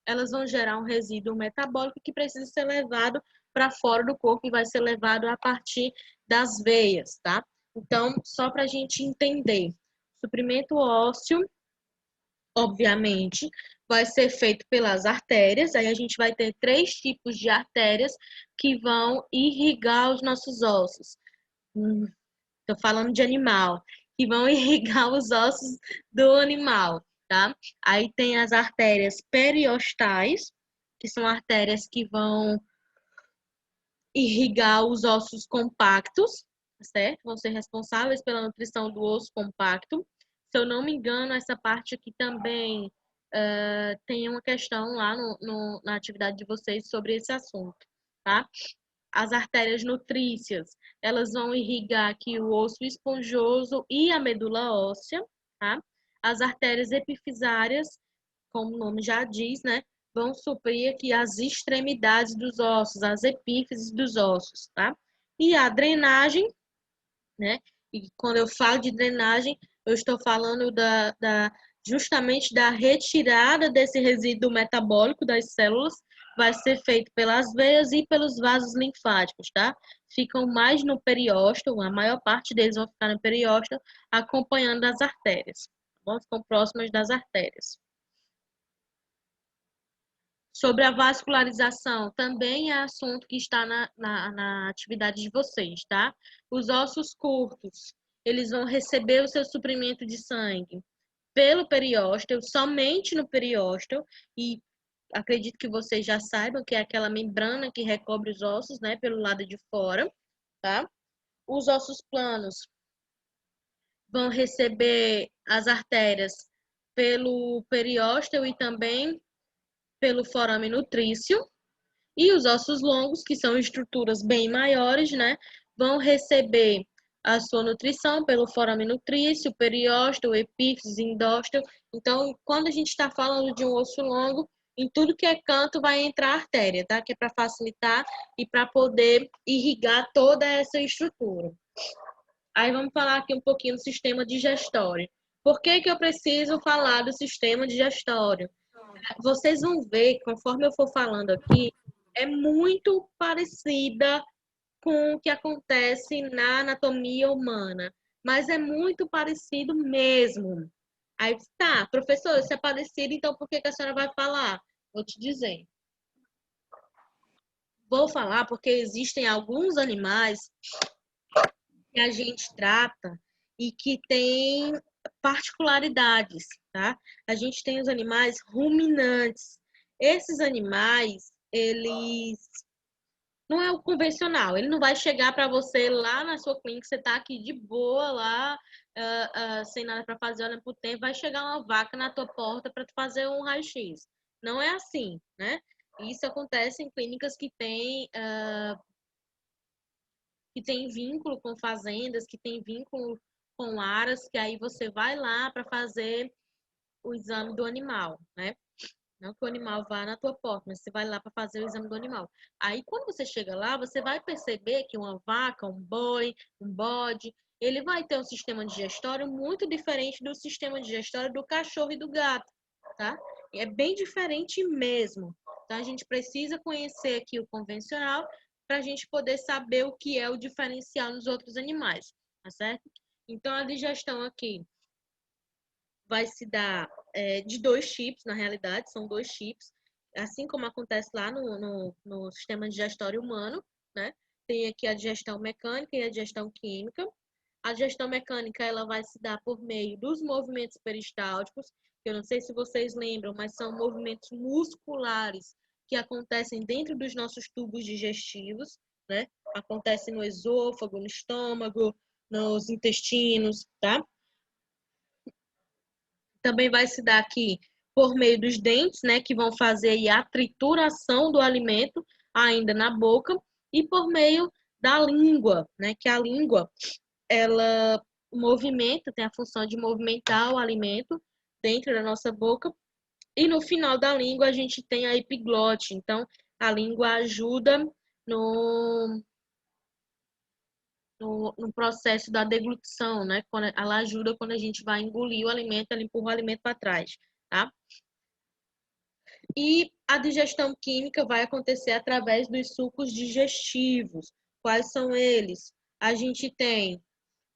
elas vão gerar um resíduo metabólico que precisa ser levado para fora do corpo e vai ser levado a partir das veias, tá? Então, só para a gente entender, suprimento ósseo, obviamente, vai ser feito pelas artérias. Aí a gente vai ter 3 tipos de artérias que vão irrigar os nossos ossos. Estou falando de animal, que vão irrigar os ossos do animal, tá? Aí tem as artérias periostais, que são artérias que vão irrigar os ossos compactos, certo? Vão ser responsáveis pela nutrição do osso compacto. Se eu não me engano, essa parte aqui também tem uma questão lá na atividade de vocês sobre esse assunto, tá? As artérias nutrícias, elas vão irrigar aqui o osso esponjoso e a medula óssea, tá? As artérias epifisárias, como o nome já diz, né? Vão suprir aqui as extremidades dos ossos, as epífises dos ossos, tá? E a drenagem, né? E quando eu falo de drenagem, eu estou falando justamente da retirada desse resíduo metabólico das células, vai ser feito pelas veias e pelos vasos linfáticos, tá? Ficam mais no periósteo, a maior parte deles vão ficar no periósteo, acompanhando as artérias, tá bom? Ficam próximas das artérias. Sobre a vascularização, também é assunto que está na atividade de vocês, tá? Os ossos curtos, eles vão receber o seu suprimento de sangue pelo periósteo, somente no periósteo, e acredito que vocês já saibam que é aquela membrana que recobre os ossos, né, pelo lado de fora, tá? Os ossos planos vão receber as artérias pelo periósteo e também pelo forame nutrício, e os ossos longos, que são estruturas bem maiores, né, vão receber a sua nutrição pelo forame nutrício, periósteo, epífise, endósteo. Então, quando a gente está falando de um osso longo, em tudo que é canto vai entrar artéria, tá? Que é para facilitar e para poder irrigar toda essa estrutura. Aí vamos falar aqui um pouquinho do sistema digestório. Por que que eu preciso falar do sistema digestório? Vocês vão ver, conforme eu for falando aqui, é muito parecida com o que acontece na anatomia humana, mas é muito parecido mesmo. Aí, tá, professor, isso é parecido, então por que que a senhora vai falar? Vou te dizer. Vou falar porque existem alguns animais que a gente trata e que têm particularidades, tá? A gente tem os animais ruminantes. Esses animais, eles não é o convencional. Ele não vai chegar para você lá na sua clínica, você tá aqui de boa lá, sem nada para fazer, olhando pro tempo, vai chegar uma vaca na tua porta para tu fazer um raio-x. Não é assim, né? Isso acontece em clínicas que tem vínculo com fazendas, que tem vínculo com aras, que aí você vai lá para fazer o exame do animal, né? Não que o animal vá na tua porta, mas você vai lá para fazer o exame do animal. Aí, quando você chega lá, você vai perceber que uma vaca, um boi, um bode, ele vai ter um sistema digestório muito diferente do sistema digestório do cachorro e do gato, tá? É bem diferente mesmo. Então, a gente precisa conhecer aqui o convencional para a gente poder saber o que é o diferencial nos outros animais, tá certo? Então, a digestão aqui vai se dar de 2 tipos, na realidade, são 2 tipos, assim como acontece lá no sistema digestório humano, né? Tem aqui a digestão mecânica e a digestão química. A digestão mecânica, ela vai se dar por meio dos movimentos peristálticos, que eu não sei se vocês lembram, mas são movimentos musculares que acontecem dentro dos nossos tubos digestivos, né? Acontece no esôfago, no estômago, nos intestinos, tá? Também vai se dar aqui por meio dos dentes, né, que vão fazer aí a trituração do alimento ainda na boca, e por meio da língua, né, que a língua, ela movimenta, tem a função de movimentar o alimento dentro da nossa boca, e no final da língua a gente tem a epiglote, então a língua ajuda no, no processo da deglutição, né? Ela ajuda quando a gente vai engolir o alimento, ela empurra o alimento para trás, tá? E a digestão química vai acontecer através dos sucos digestivos. Quais são eles? A gente tem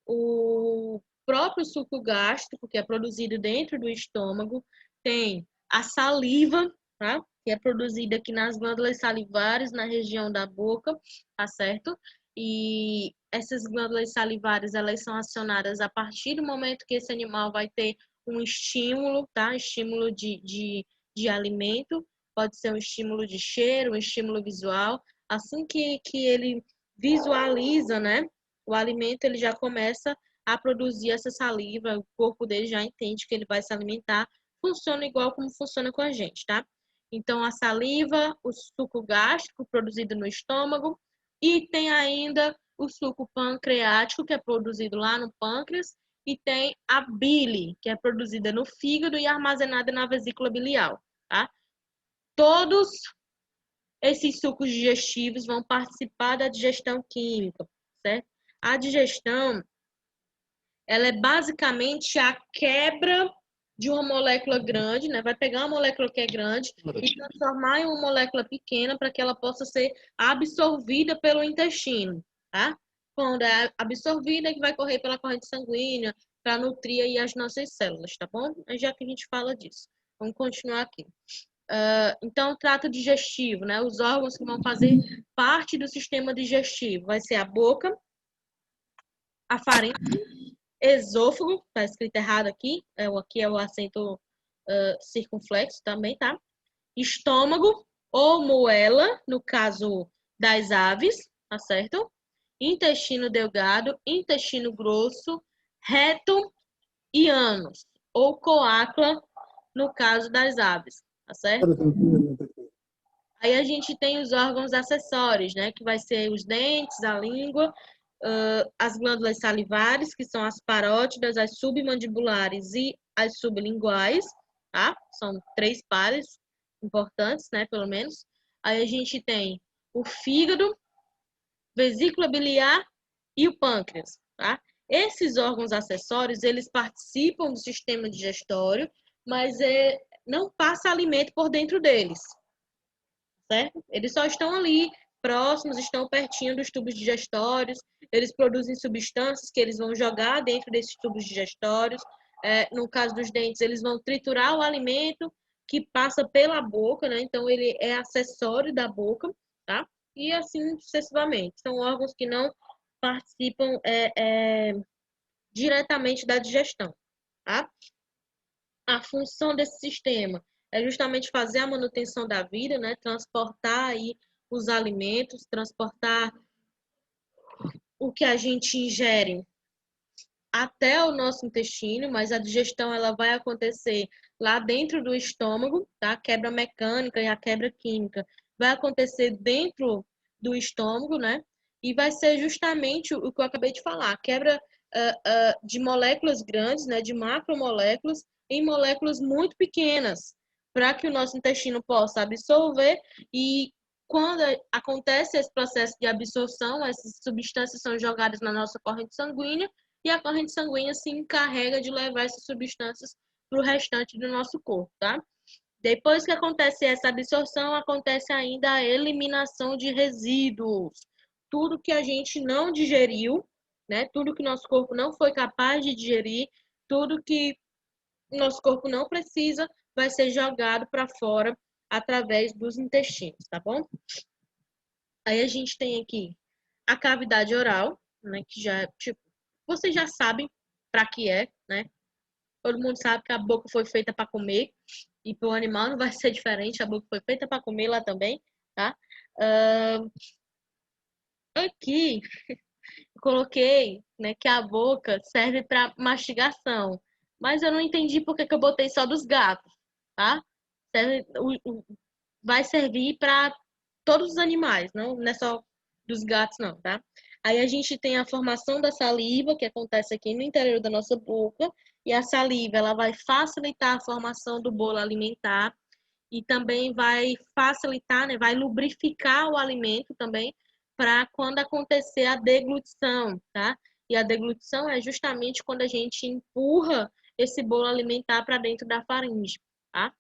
o próprio suco gástrico, que é produzido dentro do estômago, tem a saliva, tá? Que é produzida aqui nas glândulas salivares, na região da boca, tá certo? E essas glândulas salivares, elas são acionadas a partir do momento que esse animal vai ter um estímulo, tá? Estímulo de alimento, pode ser um estímulo de cheiro, um estímulo visual. Assim que ele visualiza, né, o alimento, ele já começa a produzir essa saliva, o corpo dele já entende que ele vai se alimentar, funciona igual como funciona com a gente, tá? Então, a saliva, o suco gástrico produzido no estômago, e tem ainda o suco pancreático, que é produzido lá no pâncreas, e tem a bile, que é produzida no fígado e armazenada na vesícula biliar, tá? Todos esses sucos digestivos vão participar da digestão química, certo? A digestão, ela é basicamente a quebra de uma molécula grande, né? Vai pegar uma molécula que é grande e transformar em uma molécula pequena para que ela possa ser absorvida pelo intestino, tá? Quando é absorvida, é que vai correr pela corrente sanguínea para nutrir aí as nossas células, tá bom? Já que a gente fala disso. Vamos continuar aqui. Então, o trato digestivo, né? Os órgãos que vão fazer parte do sistema digestivo vai ser a boca, a faringe, esôfago, tá escrito errado aqui, aqui é o acento circunflexo também, tá? Estômago ou moela, no caso das aves, tá certo? Intestino delgado, intestino grosso, reto e ânus, ou coácula, no caso das aves, tá certo? Aí a gente tem os órgãos acessórios, né? Que vai ser os dentes, a língua, as glândulas salivares, que são as parótidas, as submandibulares e as sublinguais, tá? São 3 pares importantes, né? Pelo menos. Aí a gente tem o fígado, vesícula biliar e o pâncreas, tá? Esses órgãos acessórios, eles participam do sistema digestório, mas não passa alimento por dentro deles, certo? Eles só estão ali próximos, estão pertinho dos tubos digestórios, eles produzem substâncias que eles vão jogar dentro desses tubos digestórios. No caso dos dentes, eles vão triturar o alimento que passa pela boca, né? Então, ele é acessório da boca, tá? E assim sucessivamente. São órgãos que não participam diretamente da digestão, tá? A função desse sistema é justamente fazer a manutenção da vida, né? Transportar aí os alimentos, transportar o que a gente ingere até o nosso intestino, mas a digestão ela vai acontecer lá dentro do estômago, tá? A quebra mecânica e a quebra química vai acontecer dentro do estômago, né? E vai ser justamente o que eu acabei de falar, a quebra de moléculas grandes, né? De macromoléculas em moléculas muito pequenas, para que o nosso intestino possa absorver e quando acontece esse processo de absorção, essas substâncias são jogadas na nossa corrente sanguínea e a corrente sanguínea se encarrega de levar essas substâncias para o restante do nosso corpo, tá? Depois que acontece essa absorção, acontece ainda a eliminação de resíduos. Tudo que a gente não digeriu, né? Tudo que nosso corpo não foi capaz de digerir, tudo que nosso corpo não precisa, vai ser jogado para fora através dos intestinos, tá bom? Aí a gente tem aqui a cavidade oral, né? Que já, tipo, vocês já sabem para que é, né? Todo mundo sabe que a boca foi feita para comer e para o animal não vai ser diferente. A boca foi feita para comer lá também, tá? Aqui eu coloquei, né, que a boca serve para mastigação, mas eu não entendi por que eu botei só dos gatos. tá? Vai servir para todos os animais, não é só dos gatos, não, tá? Aí a gente tem a formação da saliva, que acontece aqui no interior da nossa boca, e a saliva, ela vai facilitar a formação do bolo alimentar e também vai facilitar, né, vai lubrificar o alimento também para quando acontecer a deglutição, tá? E a deglutição é justamente quando a gente empurra esse bolo alimentar para dentro da faringe, tá?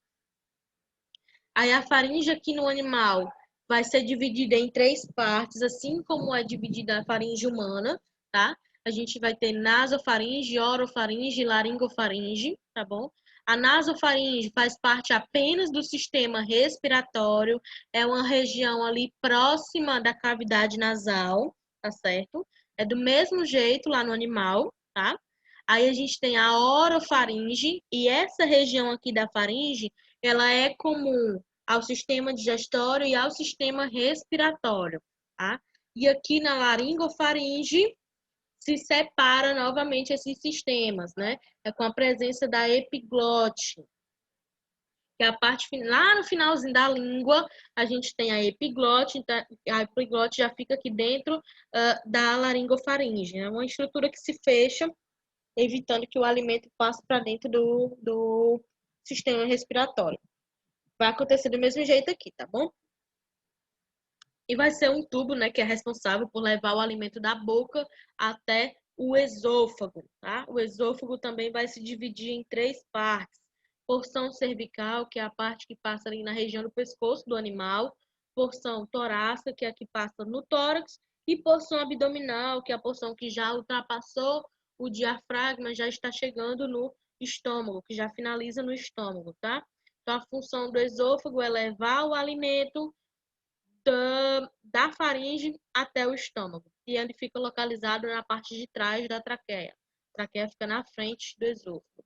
Aí a faringe aqui no animal vai ser dividida em 3 partes, assim como é dividida a faringe humana, tá? A gente vai ter nasofaringe, orofaringe e laringofaringe, tá bom? A nasofaringe faz parte apenas do sistema respiratório, é uma região ali próxima da cavidade nasal, tá certo? É do mesmo jeito lá no animal, tá? Aí a gente tem a orofaringe, e essa região aqui da faringe, ela é comum ao sistema digestório e ao sistema respiratório, tá? E aqui na laringofaringe se separa novamente esses sistemas, né? É com a presença da epiglote, que é a parte lá no finalzinho da língua, a gente tem a epiglote, então a epiglote já fica aqui dentro da laringofaringe. É uma estrutura que se fecha, evitando que o alimento passe para dentro do sistema respiratório. Vai acontecer do mesmo jeito aqui, tá bom? E vai ser um tubo, né, que é responsável por levar o alimento da boca até o esôfago, tá? O esôfago também vai se dividir em 3 partes. Porção cervical, que é a parte que passa ali na região do pescoço do animal. Porção torácica, que é a que passa no tórax. E porção abdominal, que é a porção que já ultrapassou o diafragma, já está chegando no estômago, que já finaliza no estômago, tá? Então, a função do esôfago é levar o alimento da faringe até o estômago. E ele fica localizado na parte de trás da traqueia. A traqueia fica na frente do esôfago.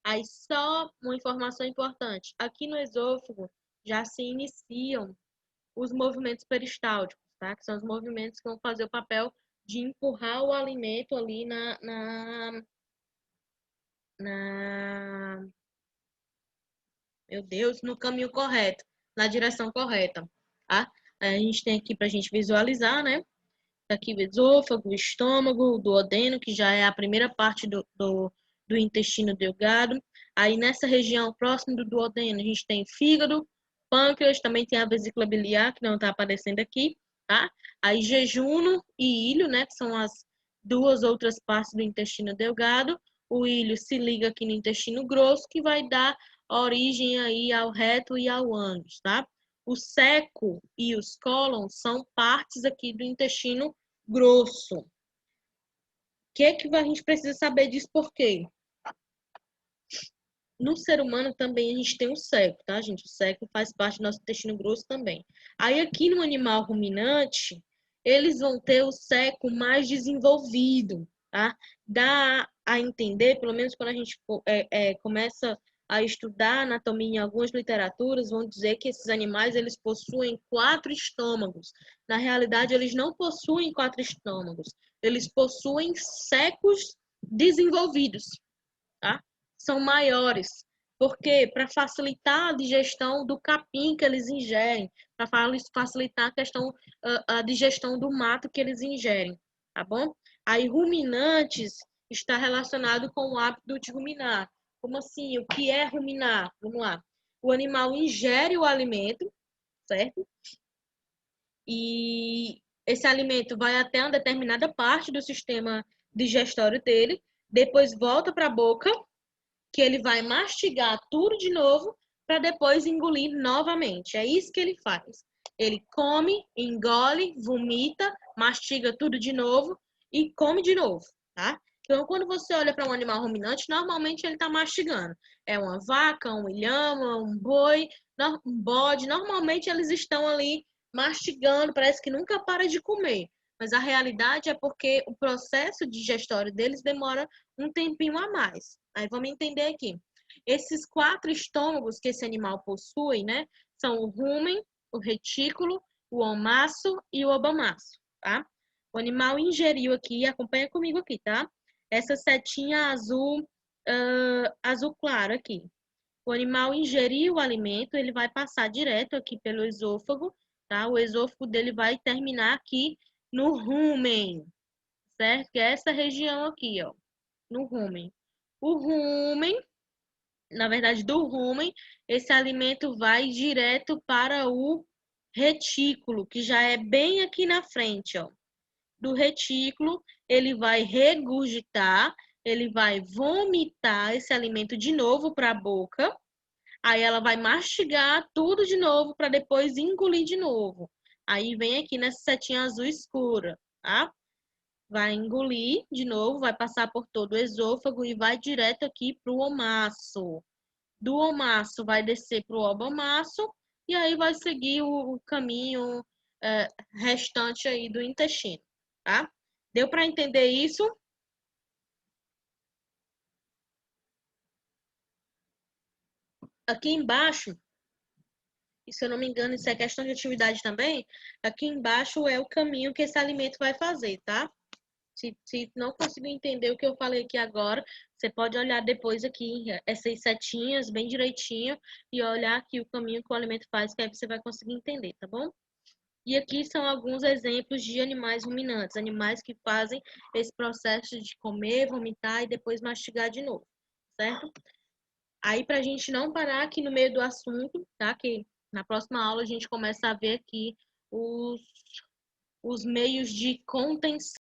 Aí, só uma informação importante. Aqui no esôfago já se iniciam os movimentos peristálticos, tá? Que são os movimentos que vão fazer o papel de empurrar o alimento ali meu Deus, no caminho correto, na direção correta, tá? A gente tem aqui para a gente visualizar, né? Aqui o esôfago, o estômago, o duodeno, que já é a primeira parte do intestino delgado. Aí nessa região próximo do duodeno, a gente tem fígado, pâncreas, também tem a vesícula biliar, que não está aparecendo aqui, tá? Aí jejuno e ilho, né? Que são as 2 outras partes do intestino delgado. O ilho se liga aqui no intestino grosso, que vai dar origem aí ao reto e ao ânus, tá? O seco e os cólons são partes aqui do intestino grosso. O que a gente precisa saber disso? Por quê? No ser humano também a gente tem o seco, tá, gente? O seco faz parte do nosso intestino grosso também. Aí aqui no animal ruminante, eles vão ter o seco mais desenvolvido, tá? Dá a entender, pelo menos quando a gente começa a estudar anatomia em algumas literaturas, vão dizer que esses animais eles possuem 4 estômagos. Na realidade, eles não possuem 4 estômagos. Eles possuem secos desenvolvidos, tá? São maiores. Porque para facilitar a digestão do capim que eles ingerem, para facilitar a questão a digestão do mato que eles ingerem, tá bom? Aí ruminantes está relacionado com o hábito de ruminar. Como assim? O que é ruminar? Vamos lá. O animal ingere o alimento, certo? E esse alimento vai até uma determinada parte do sistema digestório dele, depois volta para a boca, que ele vai mastigar tudo de novo para depois engolir novamente. É isso que ele faz. Ele come, engole, vomita, mastiga tudo de novo e come de novo, tá? Então, quando você olha para um animal ruminante, normalmente ele está mastigando. É uma vaca, um ilhama, um boi, um bode. Normalmente eles estão ali mastigando, parece que nunca para de comer. Mas a realidade é porque o processo digestório deles demora um tempinho a mais. Aí vamos entender aqui. Esses 4 estômagos que esse animal possui, né? São o rumen, o retículo, o omaço e o obamaço, tá? O animal ingeriu aqui, acompanha comigo aqui, tá? Essa setinha azul, azul claro aqui. O animal ingeriu o alimento, ele vai passar direto aqui pelo esôfago, tá? O esôfago dele vai terminar aqui no rumen, certo? Que é essa região aqui, ó, no rumen. O rumen, na verdade, do rumen, esse alimento vai direto para o retículo, que já é bem aqui na frente, ó. Do retículo, ele vai regurgitar, ele vai vomitar esse alimento de novo para a boca. Aí ela vai mastigar tudo de novo para depois engolir de novo. Aí vem aqui nessa setinha azul escura, tá? Vai engolir de novo, vai passar por todo o esôfago e vai direto aqui para o omaço. Do omaço vai descer para o obomaço e aí vai seguir o caminho restante aí do intestino, tá? Deu para entender isso? Aqui embaixo, e se eu não me engano, isso é questão de atividade também, aqui embaixo é o caminho que esse alimento vai fazer, tá? Se não conseguiu entender o que eu falei aqui agora, você pode olhar depois aqui essas setinhas bem direitinho e olhar aqui o caminho que o alimento faz, que aí você vai conseguir entender, tá bom? E aqui são alguns exemplos de animais ruminantes, animais que fazem esse processo de comer, vomitar e depois mastigar de novo, certo? Aí, para a gente não parar aqui no meio do assunto, tá? Que na próxima aula a gente começa a ver aqui os meios de contenção.